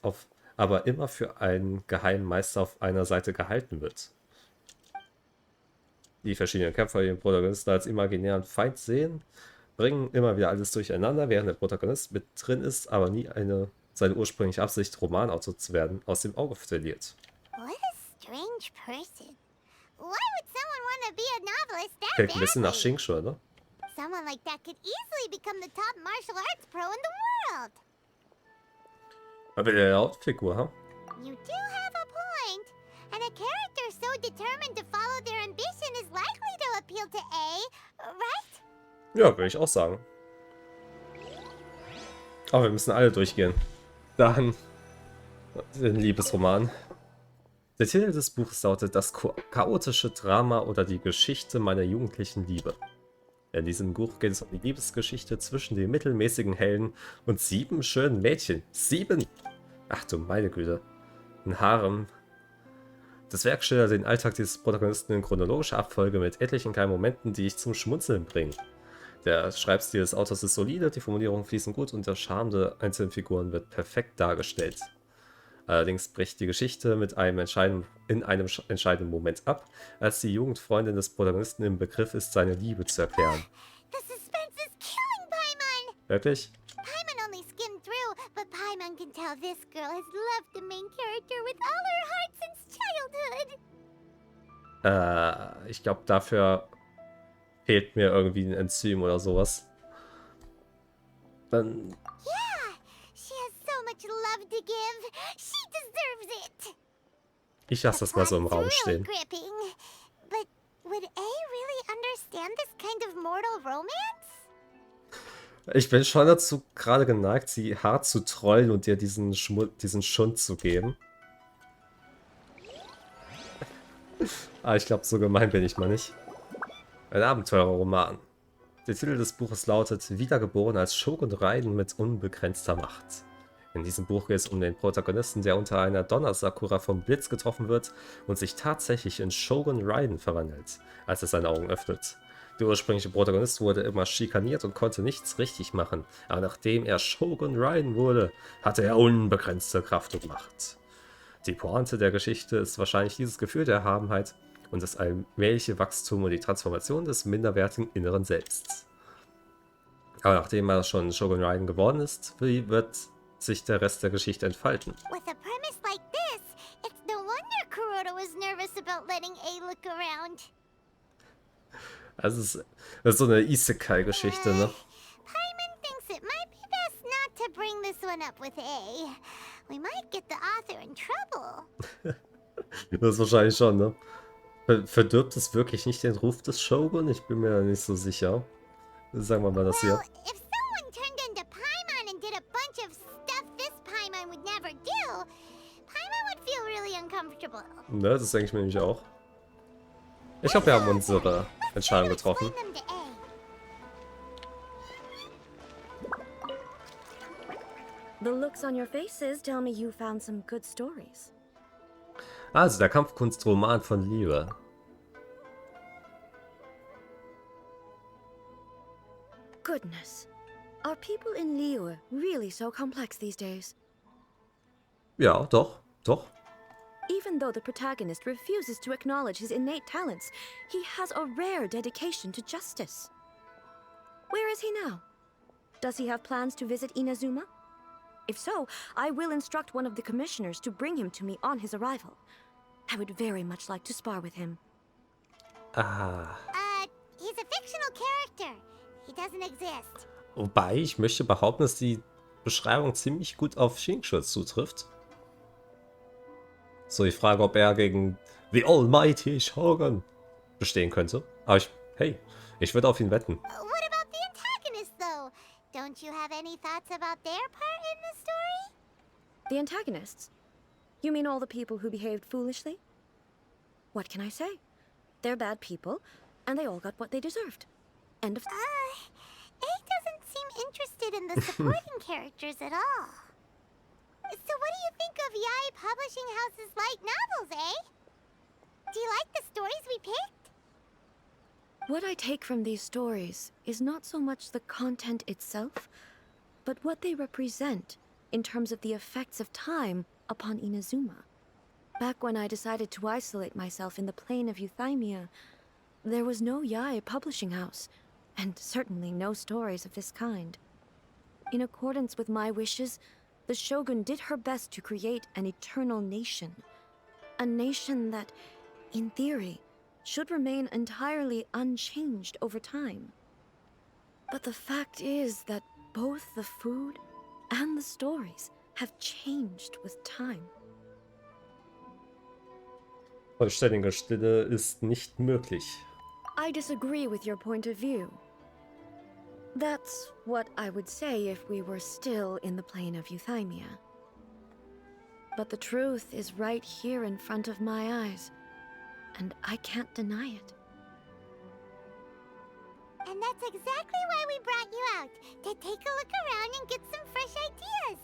aber immer für einen geheimen Meister auf einer Seite gehalten wird. Die verschiedenen Kämpfer, die den Protagonisten als imaginären Feind sehen, bringen immer wieder alles durcheinander, während der Protagonist mit drin ist, aber nie seine ursprüngliche Absicht, Romanautor zu werden, aus dem Auge verliert. What a strange person. Why would someone want to be a novelist that Klingt ein bisschen nach badly? Shingshu, ne? Someone like that could easily become the top martial arts pro in the world. Aber der Hauptfigur, ha? You do have a point. And a character so determined to follow their ambition is likely to appeal to A, right? Ja, würde ich auch sagen. Aber wir müssen alle durchgehen. Dann den Liebesroman. Der Titel des Buches lautet: Das chaotische Drama oder die Geschichte meiner jugendlichen Liebe. In diesem Buch geht es um die Liebesgeschichte zwischen den mittelmäßigen Helden und 7 schönen Mädchen. 7! Ach du meine Güte. Ein Harem. Das Werk schildert den Alltag dieses Protagonisten in chronologischer Abfolge mit etlichen kleinen Momenten, die dich zum Schmunzeln bringen. Der Schreibstil des Autors ist solide, die Formulierungen fließen gut und der Charme der einzelnen Figuren wird perfekt dargestellt. Allerdings bricht die Geschichte in einem entscheidenden Moment ab, als die Jugendfreundin des Protagonisten im Begriff ist, seine Liebe zu erklären. The suspense is killing Paimon! Wirklich? Paimon only skimmed through, but Paimon can tell this girl has loved the main character with all her heart since childhood. Ich glaube, dafür fehlt mir irgendwie ein Enzym oder sowas. Dann... Yeah, she has so much love to give. She deserves it. Ich lasse das mal so im Raum stehen. Gripping. But would A really understand this kind of mortal romance? Ich bin schon dazu gerade geneigt, sie hart zu trollen und dir diesen Schund zu geben. Aber ich glaube, so gemein bin ich mal nicht. Ein Abenteurerroman. Der Titel des Buches lautet: Wiedergeboren als Shogun Raiden mit unbegrenzter Macht. In diesem Buch geht es um den Protagonisten, der unter einer Donnersakura vom Blitz getroffen wird und sich tatsächlich in Shogun Raiden verwandelt, als er seine Augen öffnet. Der ursprüngliche Protagonist wurde immer schikaniert und konnte nichts richtig machen, aber nachdem er Shogun Raiden wurde, hatte er unbegrenzte Kraft und Macht. Die Pointe der Geschichte ist wahrscheinlich dieses Gefühl der Erhabenheit und das allmähliche Wachstum und die Transformation des minderwertigen inneren Selbst. Aber nachdem er schon Shogun Raiden geworden ist, wie wird sich der Rest der Geschichte entfalten? With a premise like this, it's no wonder Kuroda was nervous about letting A look around. Also das ist so eine Isekai-Geschichte, ne? Paimon thinks it might be best not to bring this one up with A. We might get the author in trouble. Das ist wahrscheinlich schon, ne? Verdirbt es wirklich nicht den Ruf des Shogun? Ich bin mir da nicht so sicher. Sagen wir mal das hier. Well, if so, comfortable. Ne, das denke ich mir nämlich auch. Ich glaube, wir haben unsere Entscheidung getroffen. Explain them to A. The looks on your faces tell me you found some good stories. Also, der Kampfkunstroman von Liebe. Goodness. Are people in Liyue really so complex these days? Ja, doch, doch. Even though the protagonist refuses to acknowledge his innate talents, he has a rare dedication to justice. Where is he now? Does he have plans to visit Inazuma? If so, I will instruct one of the commissioners to bring him to me on his arrival. I would very much like to spar with him. Ah. He's a fictional character. He doesn't exist. Wobei, ich möchte behaupten, dass die Beschreibung ziemlich gut auf Shinju zutrifft. So die Frage, ob er gegen The Almighty Shogun bestehen könnte. Aber ich würde auf ihn wetten. What about the antagonist, though? Don't you have any thoughts about their part in the story? The antagonists? You mean all the people who behaved foolishly? What can I say? They're bad people, and they all got what they deserved. End of... A doesn't seem interested in the supporting characters at all. So what do you think of Yae Publishing House's light novels, eh? Do you like the stories we picked? What I take from these stories is not so much the content itself, but what they represent in terms of the effects of time upon Inazuma. Back when I decided to isolate myself in the plane of Euthymia, there was no Yae Publishing House, and certainly no stories of this kind. In accordance with my wishes, the Shogun did her best to create an eternal nation. A nation that, in theory, should remain entirely unchanged over time. But the fact is that both the food and the stories have changed with time. Vollständige Stille ist nicht möglich. I disagree with your point of view. That's what I would say if we were still in the plane of Euthymia. But the truth is right here in front of my eyes, and I can't deny it. And that's exactly why we brought you out, to take a look around and get some fresh ideas.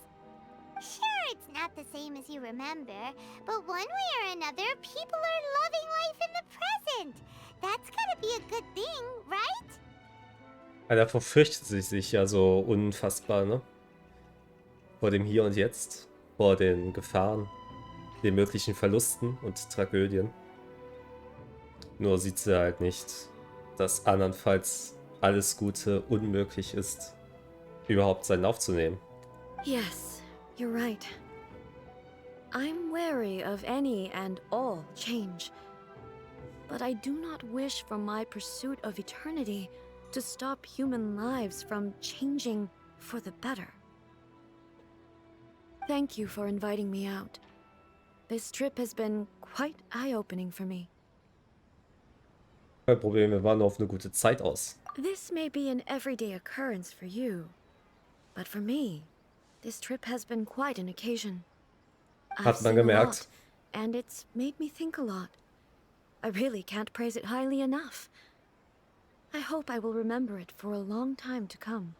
Sure, it's not the same as you remember, but one way or another, people are loving life in the present. That's gotta be a good thing, right? Davor fürchtet sie sich ja so unfassbar, ne? Vor dem Hier und Jetzt, vor den Gefahren, den möglichen Verlusten und Tragödien. Nur sieht sie halt nicht, dass andernfalls alles Gute unmöglich ist, überhaupt seinen Lauf zu nehmen. Yes, you're right. I'm wary of any and all change. But I do not wish for my pursuit of eternity to stop human lives from changing for the better. Thank you for inviting me out. This trip has been quite eye-opening for me. Kein Problem, wir waren auf eine gute Zeit aus. This may be an everyday occurrence for you, but for me, this trip has been quite an occasion. Hat man gemerkt. And it's made me think a lot. I really can't praise it highly enough. I hope I will remember it for a long time to come.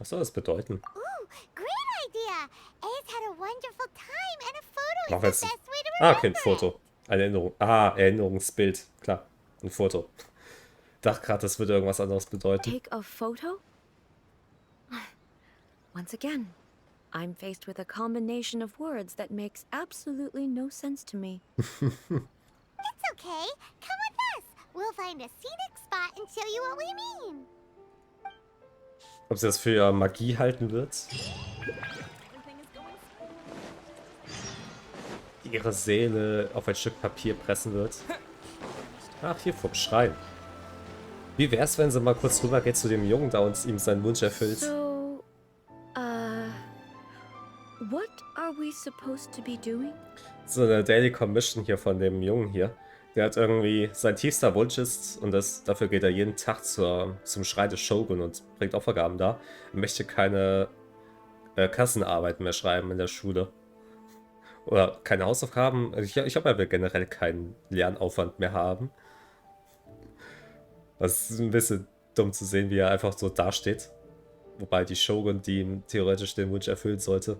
Was soll das bedeuten? Ooh, great idea! A's had a wonderful time and a photo Machen wir is jetzt. the best way to remember Okay, ein Foto. Eine Erinnerung. Erinnerungsbild. Klar, ein Foto. Dachte gerade, das würde irgendwas anderes bedeuten. Take a photo? Once again, I'm faced with a combination of words that makes absolutely no sense to me. It's okay. Come with us. We'll find a scenic spot and show you what we mean. Ob sie das für Magie halten wird? Die ihre Seele auf ein Stück Papier pressen wird? Ach, hier vom Schrein. Wie wär's, wenn sie mal kurz rüber geht zu dem Jungen da und ihm seinen Wunsch erfüllt? So, what are we supposed to be doing? So eine Daily Commission hier von dem Jungen hier. Der hat irgendwie, sein tiefster Wunsch ist, und dafür geht er jeden Tag zum Schrein des Shogun und bringt Opfergaben da. Er möchte keine Klassenarbeiten mehr schreiben in der Schule. Oder keine Hausaufgaben. Ich glaube, er will generell keinen Lernaufwand mehr haben. Das ist ein bisschen dumm zu sehen, wie er einfach so dasteht. Wobei die Shogun, die ihm theoretisch den Wunsch erfüllen sollte,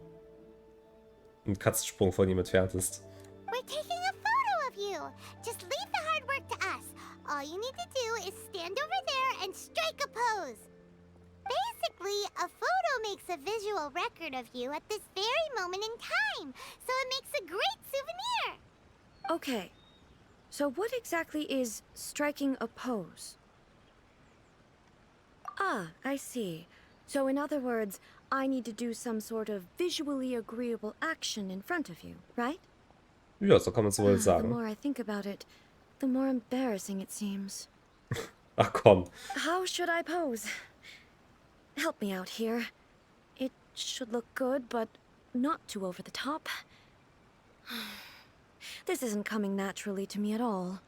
ein Katzensprung von ihm entfernt ist. We're taking a photo of you. Just leave the hard work to us. All you need to do is stand over there and strike a pose. Basically, a photo makes a visual record of you at this very moment in time, so it makes a great souvenir. Okay. So what exactly is striking a pose? Ah, I see. So in other words, I need to do some sort of visually agreeable action in front of you, right? Ja, so kann man es wohl The sagen. more I think about it, the more embarrassing it seems. Ach komm. How should I pose? Help me out here. It should look good, but not too over the top. This isn't coming naturally to me at all.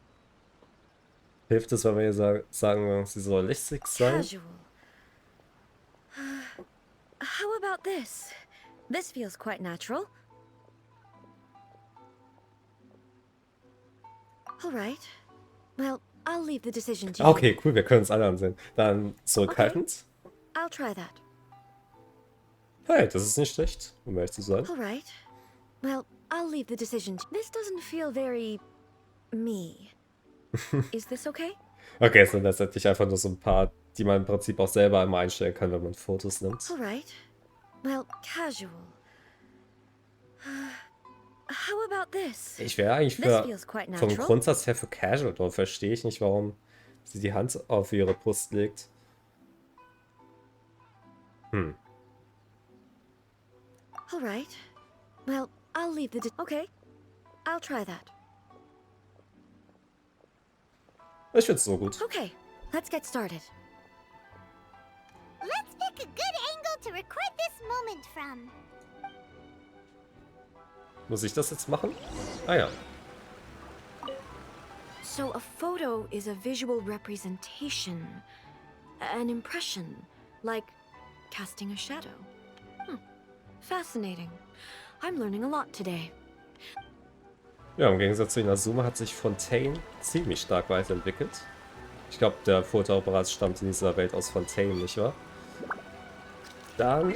Hilft es, wenn wir ihr sagen, sie soll lässig sein? Casual. How about this? This feels quite natural. All right. Well, I'll leave the decision to you. Okay, cool, wir können es alle ansehen. Dann zurückhaltend. I'll try that. Hey, das ist nicht schlecht, um ehrlich zu sein. All right. Well, I'll leave the decision. This doesn't feel very me. Is this okay? Okay, es sind letztendlich einfach nur so ein paar, die man im Prinzip auch selber einmal einstellen kann, wenn man Fotos nimmt. All right. Well, casual. How about this? Ich wäre eigentlich This feels quite vom natural. Grundsatz her für Casual, darum verstehe ich nicht, warum sie die Hand auf ihre Brust legt. All right. Well, I'll leave the. Okay. I'll try that. Ich finde es so gut. Okay. Let's get started. Let's pick a good angle to record this moment from. Muss ich das jetzt machen? Ah ja. So a photo is a visual representation, an impression, like casting a shadow. Fascinating. I'm learning a lot today. Ja, im Gegensatz zu Inazuma hat sich Fontaine ziemlich stark weiterentwickelt. Ich glaube, der Fotoapparat stammt in dieser Welt aus Fontaine, nicht wahr? Dann...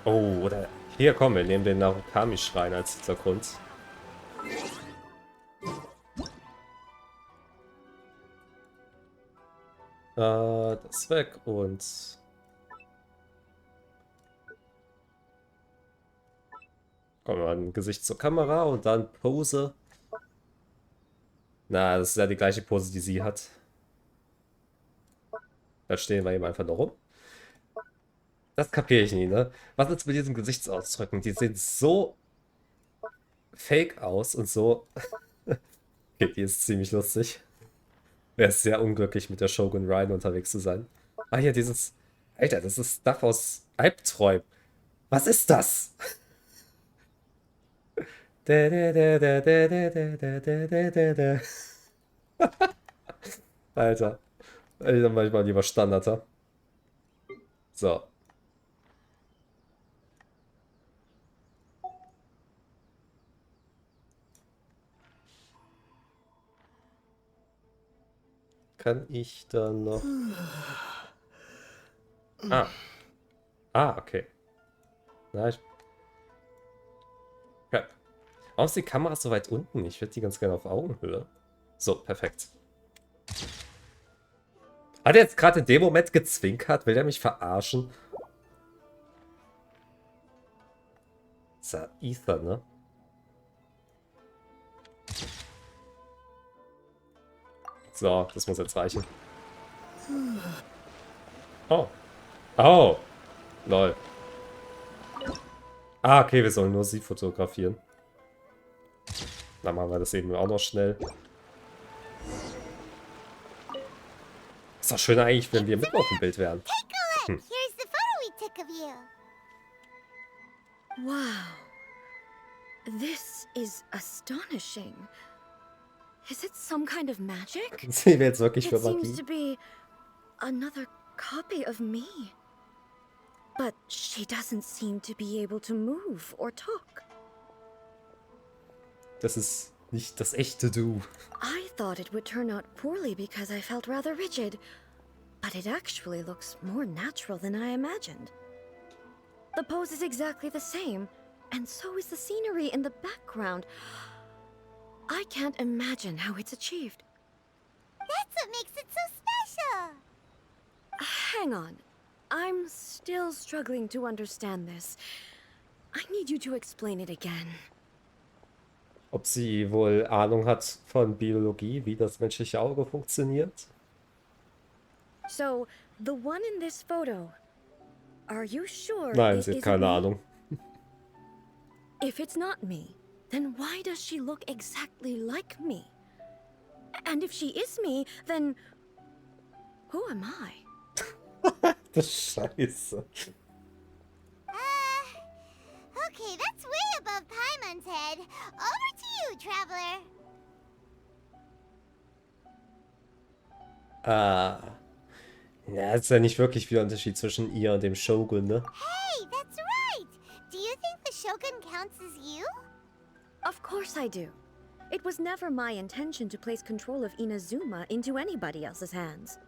Oh, oder... Hier, komm, wir nehmen den Narukami-Schrein als Hintergrund. Das weg und... Kommen wir ein Gesicht zur Kamera und dann Pose. Na, das ist ja die gleiche Pose, die sie hat. Da stehen wir eben einfach noch rum. Das kapiere ich nie, ne? Was ist mit diesen Gesichtsausdrücken? Die sehen so fake aus und so... Okay, die ist ziemlich lustig. Er ist sehr unglücklich, mit der Shogun Raiden unterwegs zu sein. Ah, hier dieses... Alter, das ist Stuff aus Albträumen. Was ist das? Alter. Ich bin manchmal lieber Standarder. So. Kann ich da noch... Ah. Ah, okay. Na, ich... Ja. Warum ist die Kamera so weit unten? Ich würde die ganz gerne auf Augenhöhe. So, perfekt. Hat er jetzt gerade in dem Moment gezwinkert? Will er mich verarschen? Das ist ja Ether, ne? So, das muss jetzt reichen. Oh. Oh. Lol. Ah, okay, wir sollen nur sie fotografieren. Dann machen wir das eben auch noch schnell. Ist doch schöner eigentlich, wenn wir mitten auf dem Bild wären. Take a look. Here's the photo we took of you. Wow. This is astonishing. Is it some kind of magic? Sie wäre jetzt wirklich für It seems Magie. to be another copy of me. But she doesn't seem to be able to move or talk. Das ist nicht das echte Du. I thought it would turn out poorly because I felt rather rigid, but it actually looks more natural than I imagined. The pose is exactly the same, and so is the scenery in the background. I can't imagine how it's achieved. That's what makes it so special! Hang on. I'm still struggling to understand this. I need you to explain it again. Ob sie wohl Ahnung hat von Biologie, wie das menschliche Auge funktioniert? So, the one in this photo, are you sure Nein, it sie hat isn't keine me? Ahnung. If it's not me, then why does she look exactly like me? And if she is me, then who am I? Das Scheiße. Okay, that's way above Paimon's head. Over to you, Traveler. Ja, ist ja nicht wirklich viel Unterschied zwischen ihr und dem Shogun, ne? Hey, that's right! Do you think the Shogun counts as you? Of course I do. It was never my intention to place control of Inazuma into anybody else's hands.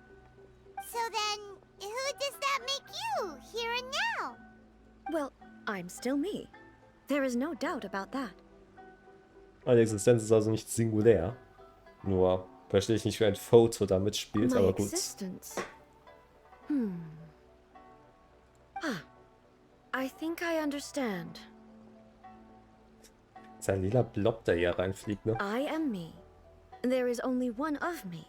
So then, who does that make you, here and now? Well, I'm still me. There is no doubt about that. Meine Existenz ist also nicht singulär. Nur verstehe ich nicht, wie ein Foto da mitspielt, My aber gut. existence. I think I understand. Ist ein lila Blob, der hier reinfliegt, ne? I am me. There is only one of me.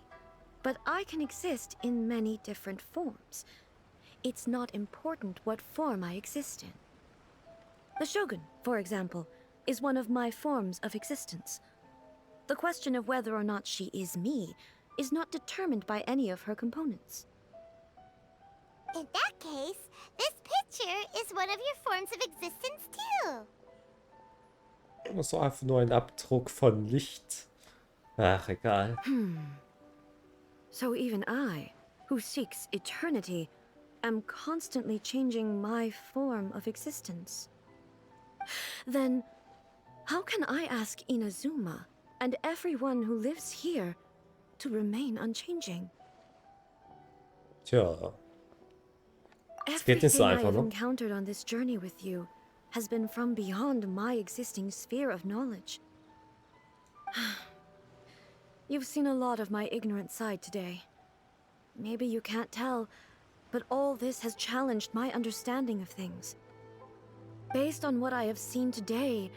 But I can exist in many different forms. It's not important what form I exist in. The Shogun, for example, is one of my forms of existence. The question of whether or not she is me is not determined by any of her components. In that case, this picture is one of your forms of existence too. Das ist einfach nur ein Abdruck von Licht. Ach, egal. So even I, who seeks eternity, am constantly changing my form of existence. Then, how can I ask Inazuma and everyone who lives here to remain unchanging? Tja. Es geht nicht so Everything I einfach, have ne? encountered on this journey with you has been from beyond my existing sphere of knowledge. You've seen a lot of my ignorant side today. Maybe you can't tell, but all this has challenged my understanding of things. Based on what I have seen today,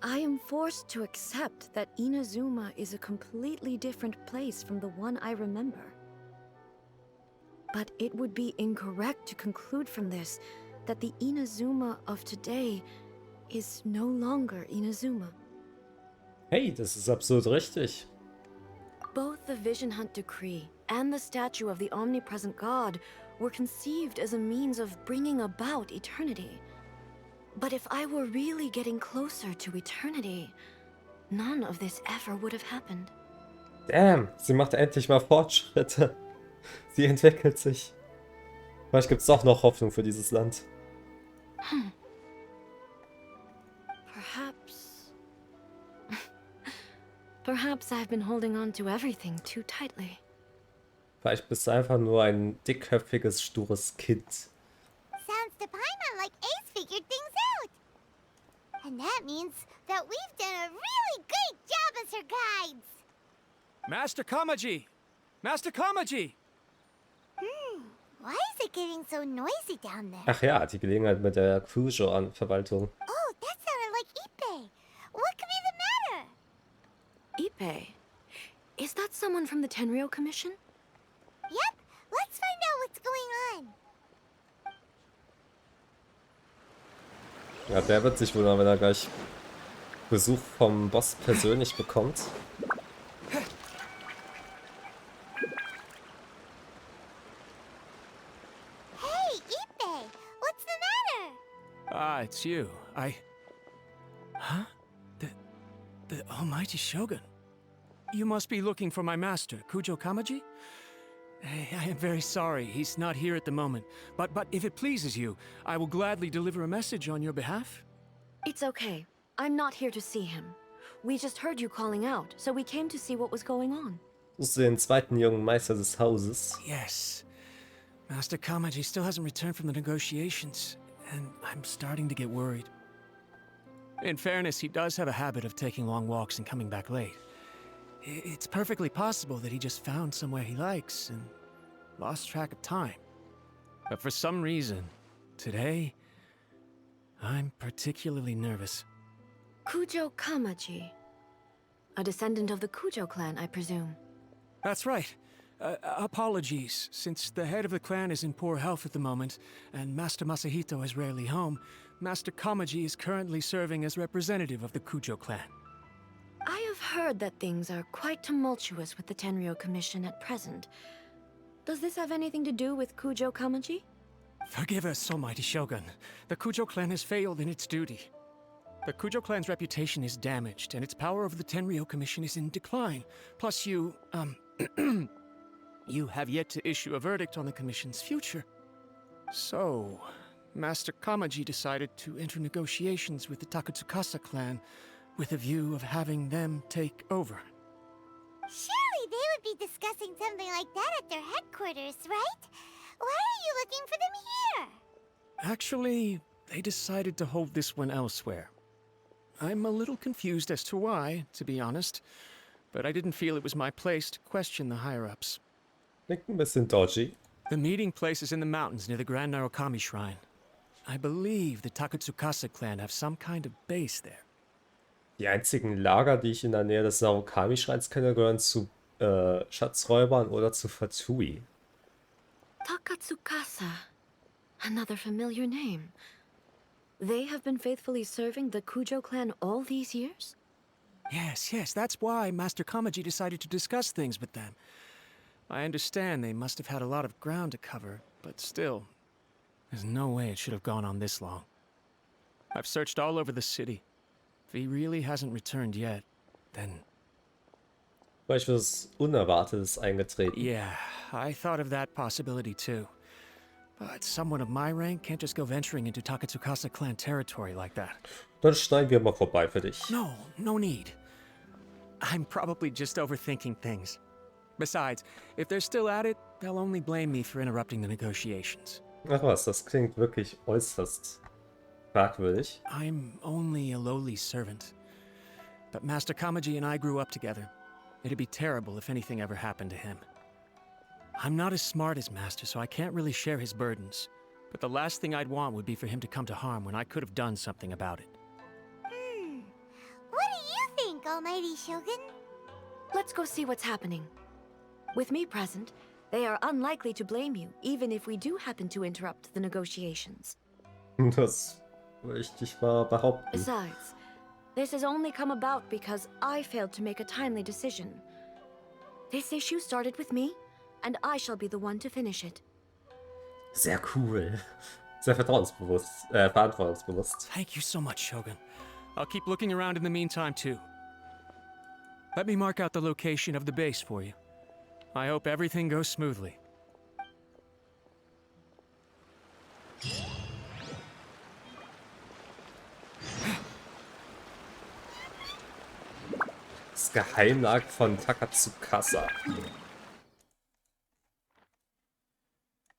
I am forced to accept that Inazuma is a completely different place from the one I remember. But it would be incorrect to conclude from this that the Inazuma of today is no longer Inazuma. Hey, das ist absolut richtig. Both the Vision Hunt Decree and the statue of the omnipresent God were conceived as a means of bringing about eternity. But if I were really getting closer to eternity, none of this ever would have happened. Damn, sie macht endlich mal Fortschritte. Sie entwickelt sich. Vielleicht gibt es doch noch Hoffnung für dieses Land. Perhaps I've been holding on to everything too tightly. Vielleicht bist du einfach nur ein dickköpfiges, stures Kind. Sounds to Paimon like Ace figured things out. And that means that we've done a really great job as her guides. Master Kamaji! Master Kamaji! Why is it getting so noisy down there? Ach ja, die Gelegenheit mit der Kujo-Verwaltung. Oh, that sounded like Ippei. What could be the matter? Ippei? Is that someone from the Tenryou Commission? Yep, let's find out what's going on. Ja, der wird sich wundern, wenn er gleich Besuch vom Boss persönlich bekommt. Hey, Ippei, what's the matter? Ah, it's you. Huh? The almighty Shogun. You must be looking for my master, Kujo Kamaji? I am very sorry. He's not here at the moment. But if it pleases you, I will gladly deliver a message on your behalf. It's okay. I'm not here to see him. We just heard you calling out, so we came to see what was going on. Suchst du den zweiten jungen Meister des Hauses? Yes. Master Kamaji still hasn't returned from the negotiations, and I'm starting to get worried. In fairness, he does have a habit of taking long walks and coming back late. It's perfectly possible that he just found somewhere he likes and lost track of time. But for some reason, today, I'm particularly nervous. Kujo Kamaji. A descendant of the Kujo clan, I presume. That's right. Apologies, since the head of the clan is in poor health at the moment, and Master Masahito is rarely home, Master Kamaji is currently serving as representative of the Kujo clan. I have heard that things are quite tumultuous with the Tenryou Commission at present. Does this have anything to do with Kujo Kamaji? Forgive us, almighty Shogun. The Kujo clan has failed in its duty. The Kujo clan's reputation is damaged, and its power over the Tenryou Commission is in decline. Plus you, you have yet to issue a verdict on the Commission's future. So, Master Kamaji decided to enter negotiations with the Takatsukasa clan with a view of having them take over. Surely they would be discussing something like that at their headquarters, right? Why are you looking for them here? Actually, they decided to hold this one elsewhere. I'm a little confused as to why, to be honest, but I didn't feel it was my place to question the higher-ups. Klingt ein bisschen dodgy. The meeting place is in the mountains near the Grand Narukami Shrine. I believe the Takatsukasa clan have some kind of base there. Die einzigen Lager, die ich in der Nähe des Narukami-Schreins kenne, gehören zu Schatzräubern oder zu Fatui. Takatsukasa. Another familiar name. They have been faithfully serving the Kujo clan all these years? Yes, that's why Master Kamaji decided to discuss things with them. I understand they must have had a lot of ground to cover, but still, there's no way it should have gone on this long. I've searched all over the city. If he really hasn't returned yet, then... Vielleicht was Unerwartetes eingetreten. Yeah, I thought of that possibility too. But someone of my rank can't just go venturing into Takatsukasa clan territory like that. Dann schneiden wir mal vorbei für dich. No need. I'm probably just overthinking things. Besides, if they're still at it, they'll only blame me for interrupting the negotiations. Ach was, das klingt wirklich äußerst fragwürdig. I'm only a lowly servant. But Master Kamaji and I grew up together. It'd be terrible if anything ever happened to him. I'm not as smart as Master, so I can't really share his burdens. But the last thing I'd want would be for him to come to harm when I could have done something about it. What do you think, Almighty Shogun? Let's go see what's happening. With me present, they are unlikely to blame you, even if we do happen to interrupt the negotiations. Das möchte ich mal behaupten. Besides, this has only come about because I failed to make a timely decision. This issue started with me, and I shall be the one to finish it. Sehr cool. Sehr verantwortungsbewusst. Thank you so much, Shogun. I'll keep looking around in the meantime, too. Let me mark out the location of the base for you. I hope everything goes smoothly. Das Geheimlager von Takatsukasa.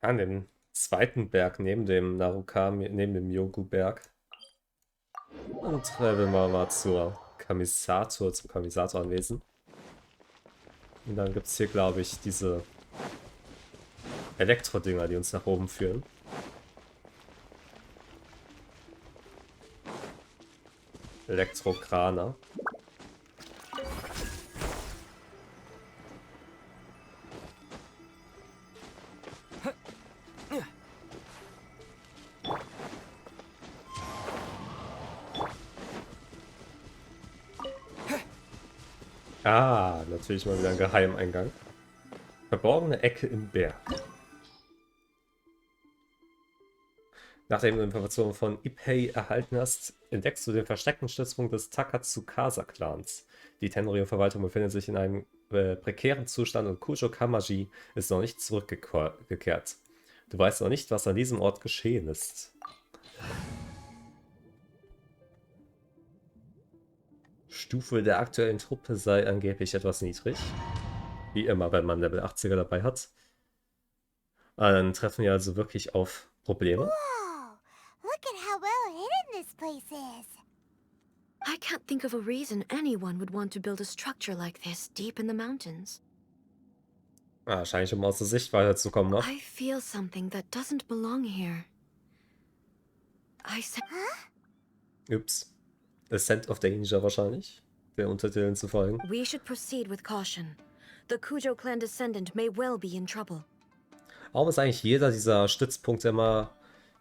An dem zweiten Berg neben dem Narukami, neben dem Yogu-Berg. Und traveln wir mal zum Kamisator-Anwesen. Und dann gibt es hier, glaube ich, diese Elektrodinger, die uns nach oben führen. Elektrokraner. Ah, natürlich mal wieder ein Geheimeingang. Verborgene Ecke im Berg. Nachdem du Informationen von Ippei erhalten hast, entdeckst du den versteckten Stützpunkt des Takatsukasa-Clans. Die Tenryou-Verwaltung befindet sich in einem prekären Zustand und Kujo Kamaji ist noch nicht zurückgekehrt. Du weißt noch nicht, was an diesem Ort geschehen ist. Stufe der aktuellen Truppe sei angeblich etwas niedrig. Wie immer, wenn man Level 80er dabei hat. Dann treffen wir also wirklich auf Probleme. Whoa! Look at how well hidden this place is. I can't think of a reason anyone would want to build a structure like this deep in the mountains. Wahrscheinlich, um aus der Sichtweite zu kommen, ne? I feel something that doesn't belong here. Ups. A Scent of Danger wahrscheinlich. Der Untertiteln zu folgen. We should proceed with caution. The Kujo clan descendant may well be in trouble. Warum ist eigentlich jeder dieser Stützpunkte immer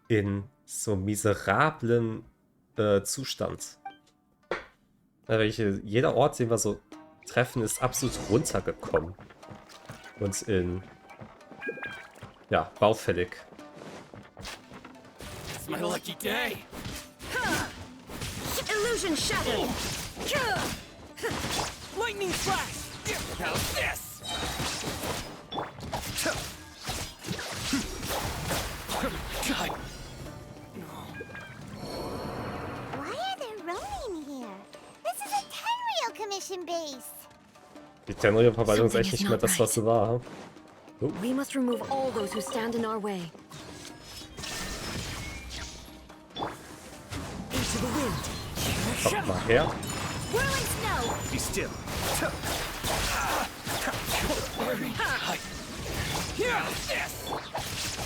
in so miserablen Zustand? Jeder Ort, den wir so treffen, ist absolut runtergekommen. Und in... ja, baufällig. It's my lucky day. Illusion shattered! Lightning flash! How's this? God. Why are there Ronin here? This is a Tenryou commission base. Die Tenryou-Verwaltung ist echt nicht mehr das, was sie war. We must remove all those who stand in our way. Into the wind. Kommt mal her. Whirling snow. Be still.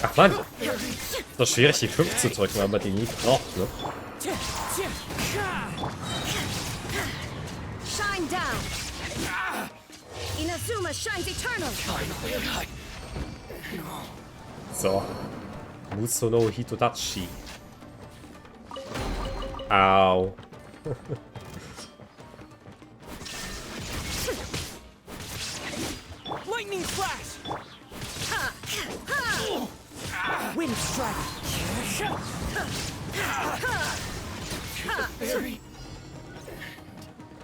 Ach Mann! Ist doch schwierig, die 5 zu drücken, weil man die nie braucht, ne? Shine down! Inazuma shines eternal! So. Musono Hitodachi. Au. Lightning flash! Wind strike!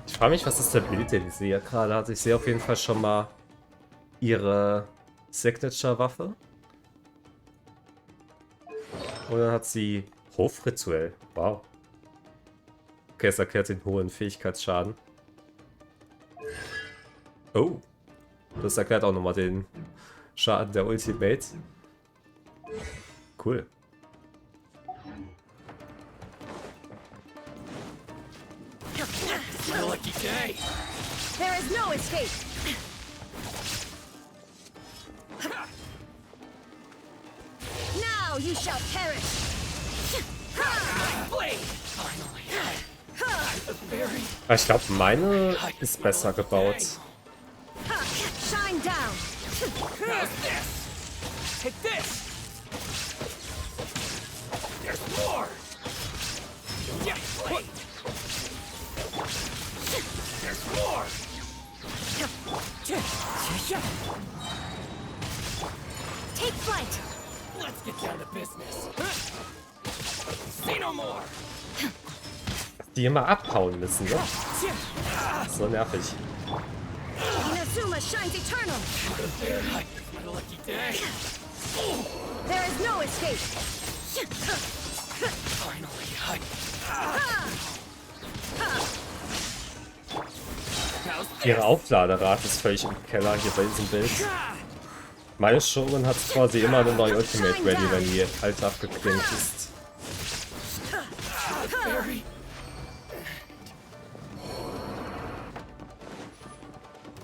Ich frage mich, was ist der Bild, den ich sehe gerade hat. Ich sehe auf jeden Fall schon mal ihre Signature-Waffe. Und dann hat sie Hofrituell. Wow. Okay, es erklärt den hohen Fähigkeitsschaden. Oh. Das erklärt auch nochmal den Schaden der Ultimate. Cool. My lucky day. There is no escape! Now you shall perish! Finally. The fairy. Ich glaube, meine ist besser gebaut. Shine down! How's this? Take this. There's more. Yeah, wait. There's more. Take flight! Let's get down to business. Say no more. Die immer abhauen müssen, ne? So nervig. Inazuma shines eternal! My lucky day. There is no escape! Finally. How's Ihre Aufladerate ist völlig im Keller hier bei diesem Bild. Meine Shogun hat quasi immer eine neue Ultimate ready, wenn die alte abgeklinkt ist. fairy?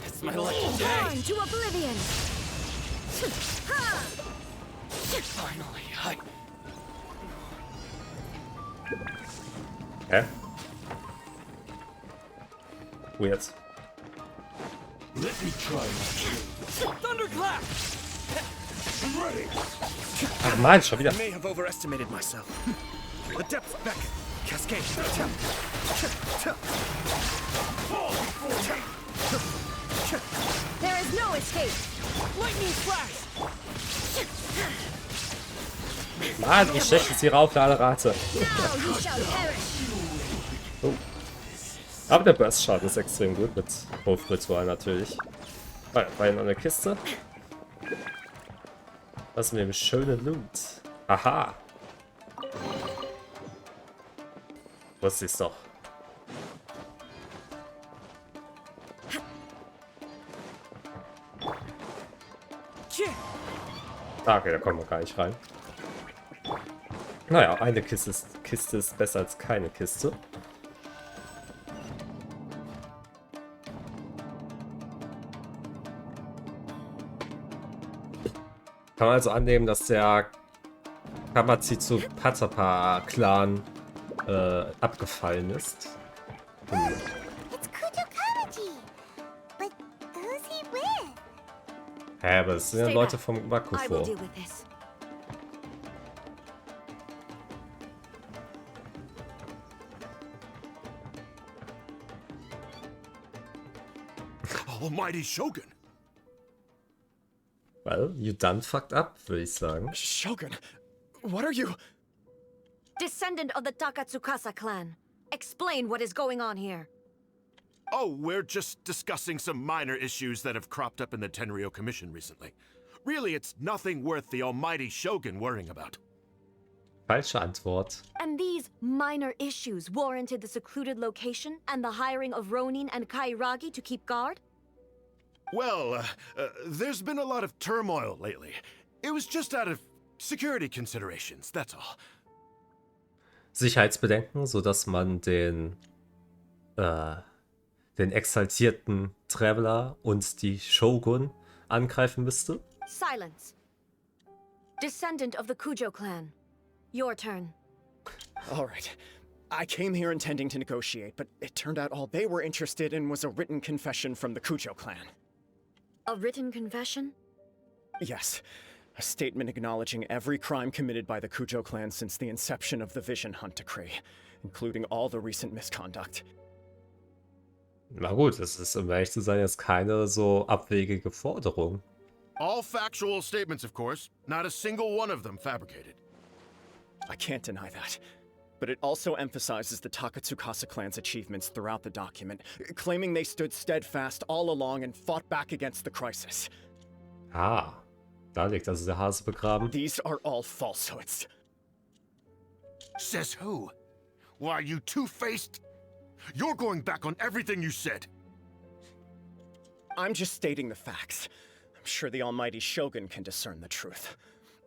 It's my lucky day. On to oblivion! Finally. Hä? Weird. Let me try. Thunderclap. I'm ready. Ach man, schon wieder. I may have overestimated myself. The depths beckon. Cascade. There is no escape! Lightning flash. Mann, wie schlecht ist ihre Aufladerate. Now you shall perish! Oh. Aber der Burst-Schaden ist extrem gut mit Hofritual natürlich. War in einer Kiste. Was mit dem schönen Loot? Aha. Wusste ich's doch. Okay, da kommen wir gar nicht rein. Naja, eine Kiste ist besser als keine Kiste. Kann man also annehmen, dass der Kamatsitsu Patapa-Clan abgefallen ist. It's Kujo Kamaji. But who's he with? Hä, aber es sind ja Stay Leute back. vom I will Wakufo. deal with this. Almighty Shogun! Well, you done fucked up, würde ich sagen. Shogun, what are you? Descendant of the Takatsukasa clan. Explain what is going on here. Oh, we're just discussing some minor issues that have cropped up in the Tenryou Commission recently. Really, it's nothing worth the almighty Shogun worrying about. Falsche Antwort. And these minor issues warranted the secluded location and the hiring of Ronin and Kairagi to keep guard? Well, there's been a lot of turmoil lately. It was just out of security considerations, that's all. Sicherheitsbedenken, sodass man den exaltierten Traveler und die Shogun angreifen müsste. Silence. Descendant of the Kujo clan. Your turn. All right. I came here intending to negotiate, but it turned out all they were interested in was a written confession from the Kujo clan. A written confession? Yes. A statement acknowledging every crime committed by the Kujo clan since the inception of the Vision Hunt Decree, including all the recent misconduct. Na gut, es ist, um ehrlich zu sein, jetzt keine so abwegige Forderung. All factual statements, of course. Not a single one of them fabricated. I can't deny that. But it also emphasizes the Takatsukasa clan's achievements throughout the document, claiming they stood steadfast all along and fought back against the crisis. Ah, da liegt also der Hase begraben. These are all falsehoods. Says who? Why, you two-faced... You're going back on everything you said. I'm just stating the facts. I'm sure the almighty Shogun can discern the truth.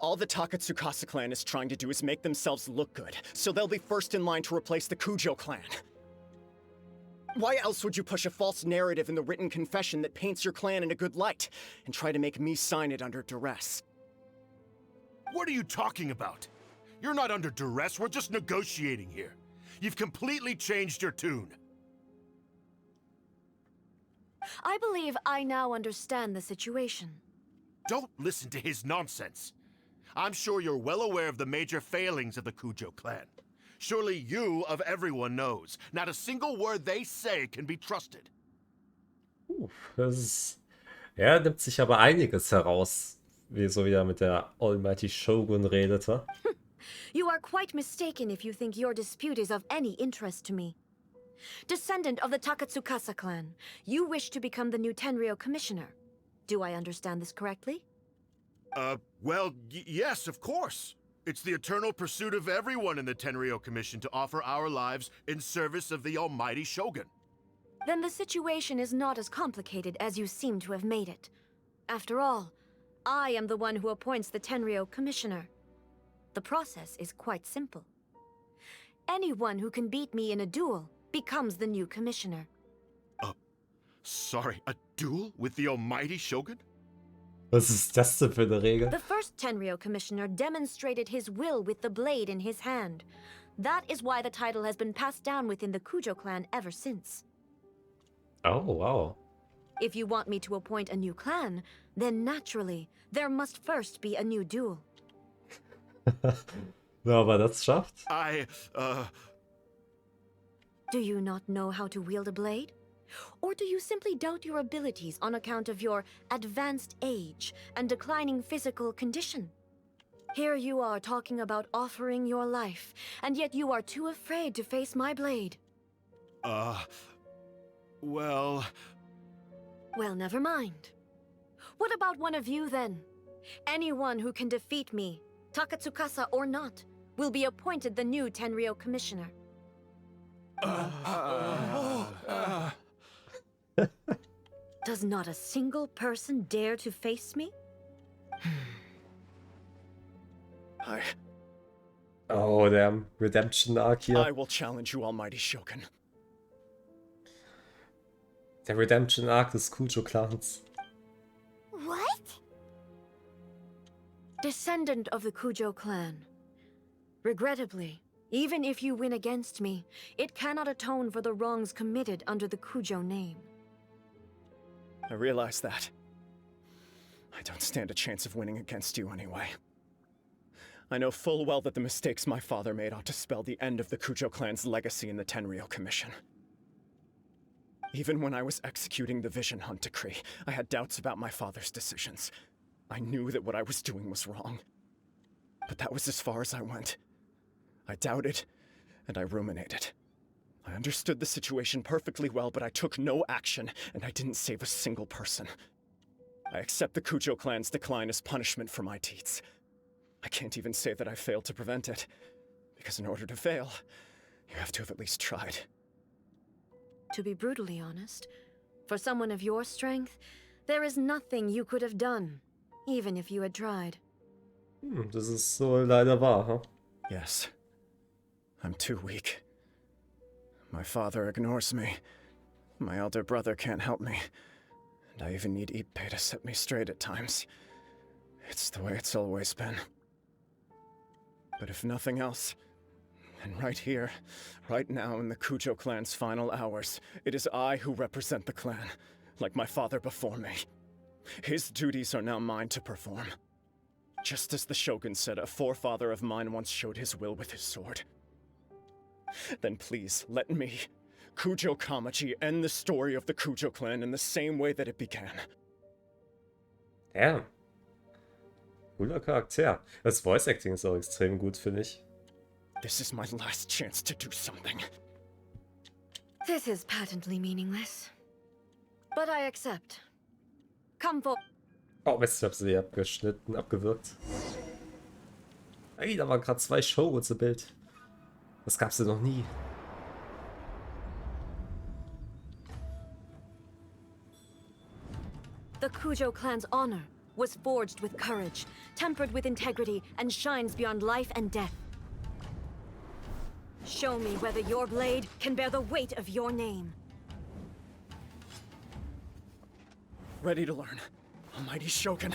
All the Takatsukasa clan is trying to do is make themselves look good, so they'll be first in line to replace the Kujo clan. Why else would you push a false narrative in the written confession that paints your clan in a good light, and try to make me sign it under duress? What are you talking about? You're not under duress, we're just negotiating here. You've completely changed your tune. I believe I now understand the situation. Don't listen to his nonsense. I'm sure you're well aware of the major failings of the Kujo clan. Surely you, of everyone, knows. Not a single word they say can be trusted. Das ist, er nimmt sich aber einiges heraus, wie so wie er mit der Almighty Shogun redete. You are quite mistaken if you think your dispute is of any interest to me. Descendant of the Takatsukasa clan, you wish to become the new Tenryou commissioner. Do I understand this correctly? Well, yes, of course. It's the eternal pursuit of everyone in the Tenryou Commission to offer our lives in service of the almighty Shogun. Then the situation is not as complicated as you seem to have made it. After all, I am the one who appoints the Tenryou commissioner. The process is quite simple. Anyone who can beat me in a duel becomes the new commissioner. Sorry, a duel with the almighty Shogun? Was ist das denn für eine Regel? The first Tenryou commissioner demonstrated his will with the blade in his hand. That is why the title has been passed down within the Kujo clan ever since. Oh, wow. If you want me to appoint a new clan, then naturally, there must first be a new duel. Ja, aber das schafft. Do you not know how to wield a blade? Or do you simply doubt your abilities on account of your advanced age and declining physical condition? Here you are talking about offering your life, and yet you are too afraid to face my blade. Well... Well, never mind. What about one of you, then? Anyone who can defeat me, Takatsukasa or not, will be appointed the new Tenryou Commissioner. Does not a single person dare to face me? Oh, der Redemption-Arc hier. I will challenge you, Almighty Shogun. Der Redemption-Arc des Kujo-Clans. What? Descendant of the Kujo clan. Regrettably, even if you win against me, it cannot atone for the wrongs committed under the Kujo name. I realize that. I don't stand a chance of winning against you anyway. I know full well that the mistakes my father made ought to spell the end of the Kujo clan's legacy in the Tenryou Commission. Even when I was executing the Vision Hunt decree, I had doubts about my father's decisions. I knew that what I was doing was wrong. But that was as far as I went. I doubted, and I ruminated. I understood the situation perfectly well, but I took no action, and I didn't save a single person. I accept the Kujo clan's decline as punishment for my deeds. I can't even say that I failed to prevent it, because in order to fail, you have to have at least tried. To be brutally honest, for someone of your strength, there is nothing you could have done, even if you had tried. Das ist so leider wahr, huh? Yes. I'm too weak. My father ignores me. My elder brother can't help me. And I even need Ippei to set me straight at times. It's the way it's always been. But if nothing else, then right here, right now in the Kujo clan's final hours, it is I who represent the clan, like my father before me. His duties are now mine to perform. Just as the Shogun said a forefather of mine once showed his will with his sword. Then please, let me, Kujo Kamaji, end the story of the Kujo clan in the same way that it began. Ja. Cooler Charakter. Das Voice Acting ist auch extrem gut, finde ich. This is my last chance to do something. This is patently meaningless. But I accept. Come for... Oh Mist, ich hab sie abgeschnitten, abgewürgt. Ey, da waren gerade 2 Shoguns im Bild. Das gab's ja noch nie. The Kujo clan's honor was forged with courage, tempered with integrity, and shines beyond life and death. Show me whether your blade can bear the weight of your name. Ready to learn. Almighty Shogun.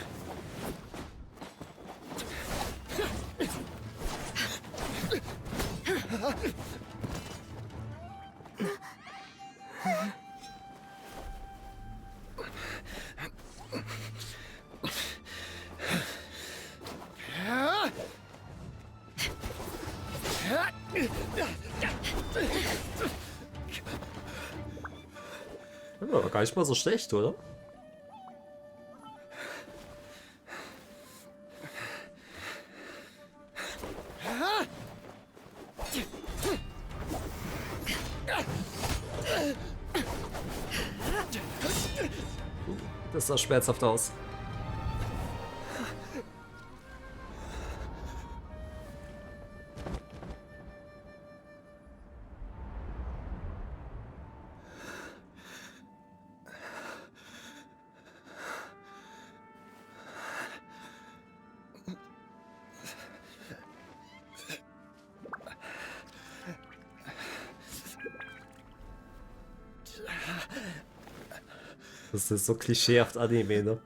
Ja, gar nicht mal so schlecht, oder? Das sah schmerzhaft aus. Das ist so klischeehaft Anime, ne?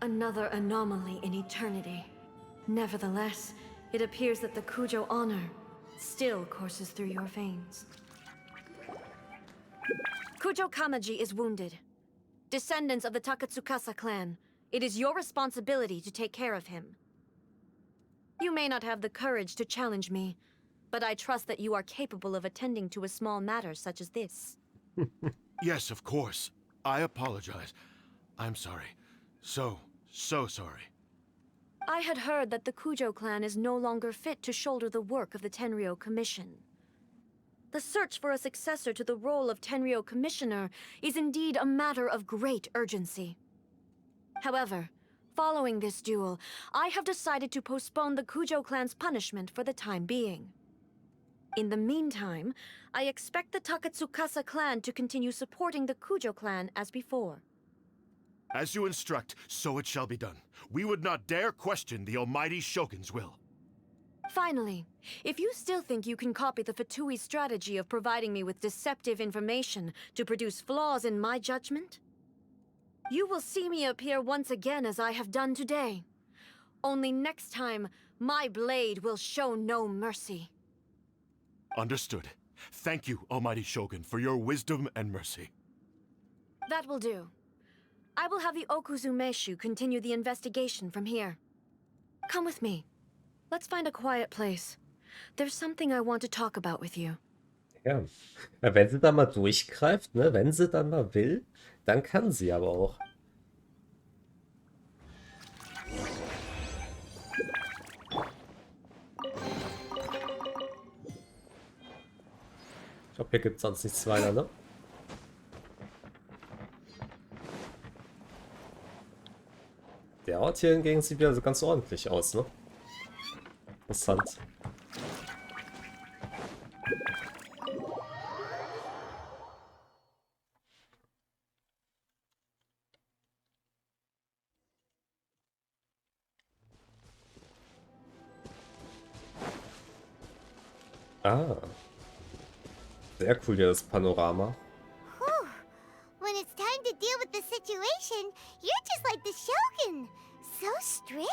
Another anomaly in eternity. Nevertheless, it appears that the Kujo honor still courses through your veins. Kujo Kamaji is wounded. Descendants of the Takatsukasa clan, it is your responsibility to take care of him. You may not have the courage to challenge me, but I trust that you are capable of attending to a small matter such as this. Yes, of course. I apologize. I'm sorry. So sorry. I had heard that the Kujo clan is no longer fit to shoulder the work of the Tenryou Commission. The search for a successor to the role of Tenryou Commissioner is indeed a matter of great urgency. However, following this duel, I have decided to postpone the Kujo clan's punishment for the time being. In the meantime, I expect the Takatsukasa clan to continue supporting the Kujo clan as before. As you instruct, so it shall be done. We would not dare question the almighty Shogun's will. Finally, if you still think you can copy the Fatui strategy of providing me with deceptive information to produce flaws in my judgment, you will see me appear once again as I have done today. Only next time, my blade will show no mercy. Understood. Thank you, almighty Shogun, for your wisdom and mercy. That will do. I will have the Okuzumeshu continue the investigation from here. Come with me. Let's find a quiet place. There's something I want to talk about with you. Ja. Ja, wenn sie dann mal durchgreift, ne, wenn sie dann mal will, dann kann sie aber auch. Ich glaube, hier gibt es sonst nichts weiter, ne? Der Ort hier hingegen sieht wieder so ganz ordentlich aus, ne? Interessant. Ah. Sehr cool hier das Panorama. Whew. When it's time to deal with the situation, you're just like the Shogun. So strict.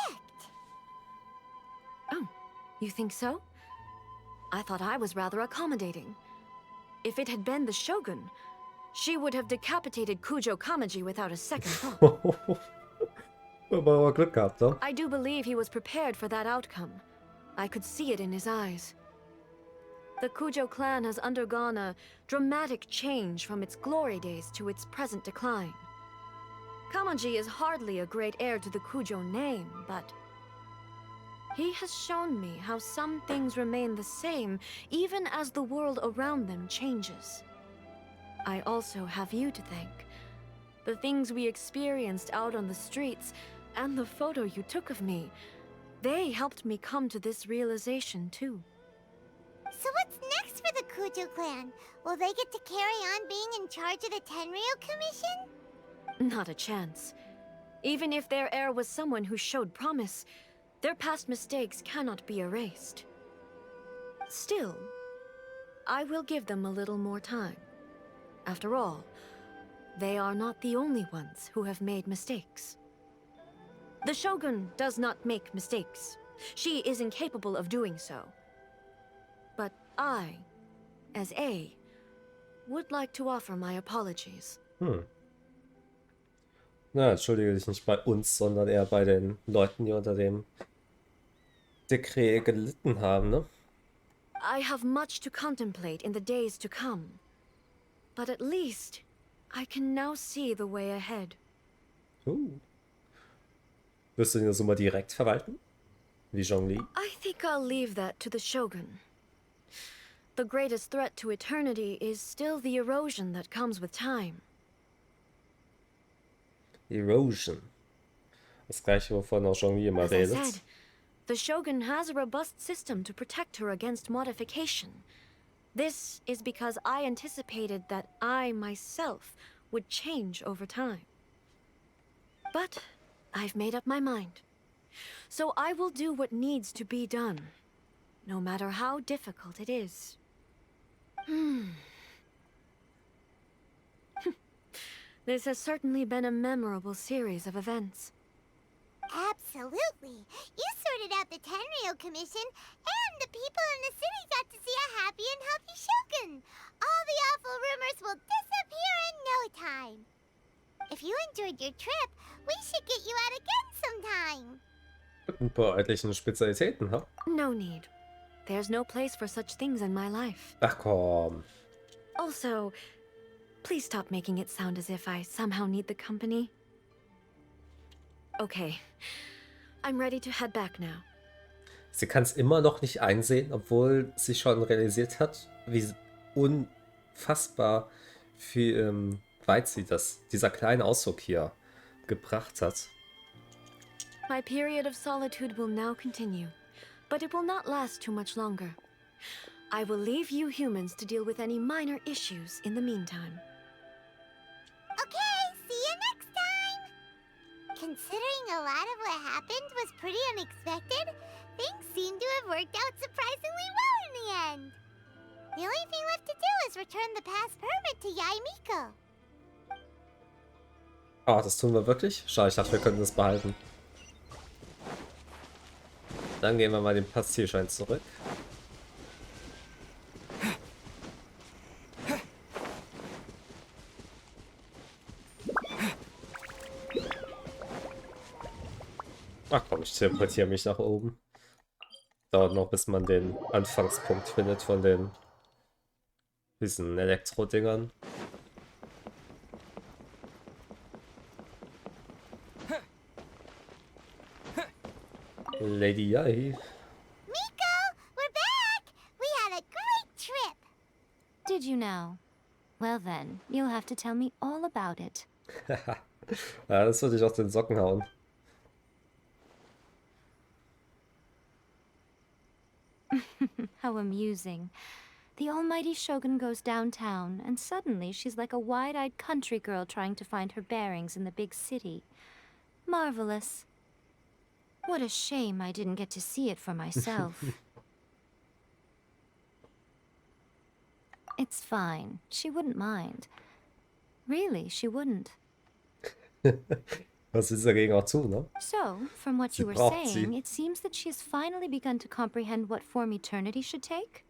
Oh, you think so? I thought I was rather accommodating. If it had been the Shogun, she would have decapitated Kujo Kamaji without a second thought. Aber Glück gehabt, ne? I do believe he was prepared for that outcome. I could see it in his eyes. The Kujo clan has undergone a dramatic change from its glory days to its present decline. Kamaji is hardly a great heir to the Kujo name, but he has shown me how some things remain the same even as the world around them changes. I also have you to thank. The things we experienced out on the streets and the photo you took of me, they helped me come to this realization too. So what's next for the Kujo clan? Will they get to carry on being in charge of the Tenryou Commission? Not a chance. Even if their heir was someone who showed promise, their past mistakes cannot be erased. Still, I will give them a little more time. After all, they are not the only ones who have made mistakes. The Shogun does not make mistakes. She is incapable of doing so. But I, as A, would like to offer my apologies. Na, entschuldige dich nicht bei uns, sondern eher bei den Leuten, die unter dem Dekret gelitten haben, ne? I have much to contemplate in the days to come. But at least, I can now see the way ahead. Wirst du den so mal direkt verwalten? Wie Zhongli? I think I'll leave that to the Shogun. The greatest threat to eternity is still the erosion that comes with time. Erosion. Das gleiche, wovon auch Zhongli immer As I redet. said, the Shogun has a robust system to protect her against modification. This is because I anticipated that I myself would change over time. But I've made up my mind. So I will do what needs to be done, no matter how difficult it is. This has certainly been a memorable series of events. Absolutely. You sorted out the Tenryou Commission, and the people in the city got to see a happy and healthy Shogun. All the awful rumors will disappear in no time. If you enjoyed your trip, we should get you out again sometime. Mit ein paar örtlichen Spezialitäten, ha? No need. There's no place for such things in my life. Ach komm. Also, please stop making it sound as if I somehow need the company. Okay, I'm ready to head back now. Sie kann es immer noch nicht einsehen, obwohl sie schon realisiert hat, wie unfassbar viel weit sie dieser kleine Ausdruck hier gebracht hat. My period of solitude will now continue, but it will not last too much longer. I will leave you humans to deal with any minor issues in the meantime. Okay, see you next time! Considering a lot of what happened was pretty unexpected, things seem to have worked out surprisingly well in the end. The only thing left to do is return the pass permit to Yaimiko. Ah, das tun wir wirklich? Schade, ich dachte, wir könnten das behalten. Dann gehen wir mal den Passierschein zurück. Ach komm, ich teleportiere mich nach oben. Dauert noch, bis man den Anfangspunkt findet von diesen Elektro-Dingern. Lady Yai. Miko, we're back! We had a great trip! Did you now? Well then, you'll have to tell me all about it. Ja, das würde ich aus den Socken hauen. How amusing. The almighty Shogun goes downtown, and suddenly she's like a wide-eyed country girl trying to find her bearings in the big city. Marvelous. What a shame I didn't get to see it for myself. It's fine. She wouldn't mind. Really, she wouldn't. Was ist dagegen auch zu, ne? So, from what Sie you were braucht saying, sie. it seems that she has finally begun to comprehend what form eternity should take?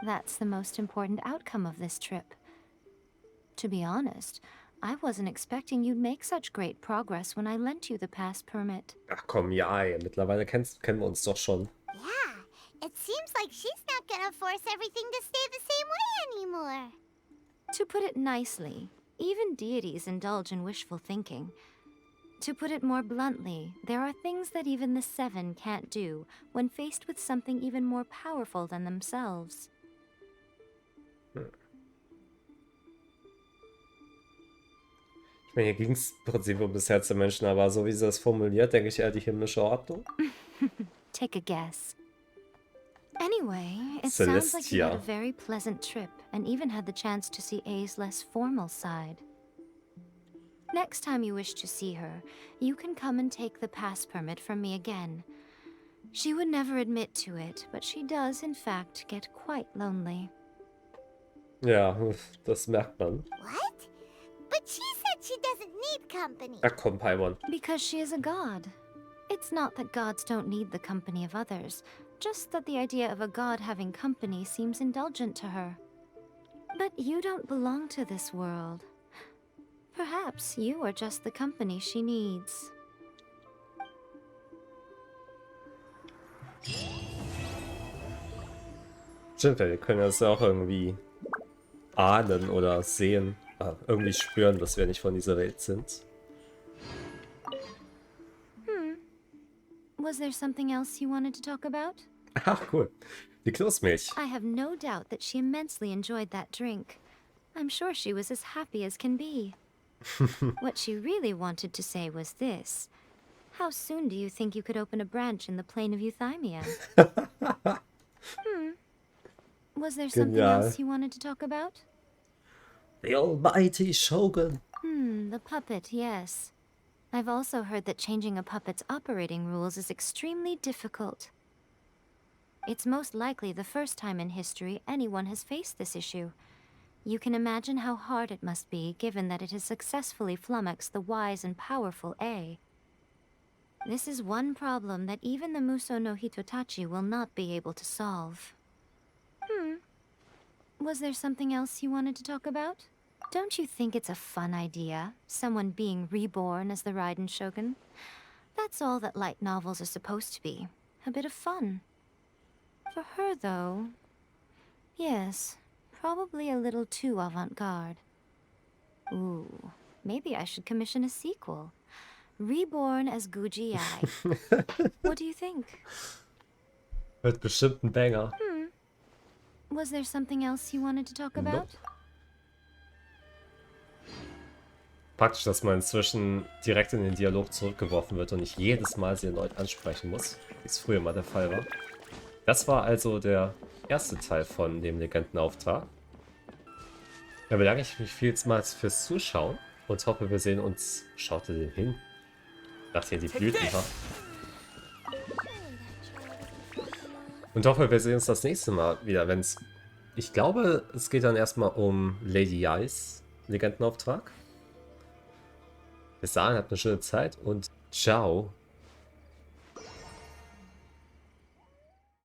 That's the most important outcome of this trip. To be honest, I wasn't expecting you'd make such great progress when I lent you the pass permit. Ach komm, ja, ey. Mittlerweile kennen wir uns doch schon. Yeah, it seems like she's not gonna force everything to stay the same way anymore. To put it nicely, even deities indulge in wishful thinking. To put it more bluntly, there are things that even the Seven can't do when faced with something even more powerful than themselves. Ich meine, hier ging es im Prinzip um das Herz der Menschen, aber so wie sie das formuliert, denke ich eher die himmlische Ordnung. Take a guess. Anyway, it sounds like you had a Celestia. very pleasant trip and even had the chance to see A's less formal side. Next time you wish to see her, you can come and take the pass permit from me again. She would never admit to it, but she does in fact get quite lonely. Ja, das merkt man. What? But she said she doesn't need company. Ach komm, Paimon. Because she is a god. It's not that gods don't need the company of others, just that the idea of a god having company seems indulgent to her. But you don't belong to this world. Perhaps you are just the company she needs. Stimmt, wir können das ja auch irgendwie ahnen oder sehen. Irgendwie spüren, dass wir nicht von dieser Welt sind. Was there something else you wanted to talk about? Ach, cool. Die Kloßmilch. I have no doubt that she immensely enjoyed that drink. I'm sure she was as happy as can be. What she really wanted to say was this. How soon do you think you could open a branch in the plain of Euthymia? Was there something Genial. else you wanted to talk about? The almighty Shogun. The puppet, yes. I've also heard that changing a puppet's operating rules is extremely difficult. It's most likely the first time in history anyone has faced this issue. You can imagine how hard it must be, given that it has successfully flummoxed the wise and powerful A. This is one problem that even the Muso no Hitotachi will not be able to solve. Was there something else you wanted to talk about? Don't you think it's a fun idea, someone being reborn as the Raiden Shogun? That's all that light novels are supposed to be. A bit of fun. For her, though, yes, probably a little too avant-garde. Ooh, maybe I should commission a sequel. Reborn as Guji Ai. What do you think? Wird bestimmt ein Banger. Was there something else you wanted to talk about? Nope. Praktisch, dass man inzwischen direkt in den Dialog zurückgeworfen wird und nicht jedes Mal sie erneut ansprechen muss, wie es früher mal der Fall war. Das war also der erste Teil von dem Legendenauftrag. Da bedanke ich mich vielmals fürs Zuschauen und hoffe, wir sehen uns. Schaut ihr den hin? Dacht ihr die Blüten habt? Und hoffe, wir sehen uns das nächste Mal wieder, wenn es... Ich glaube, es geht dann erstmal um Lady Yais Legendenauftrag. Bis dahin, habt eine schöne Zeit und ciao.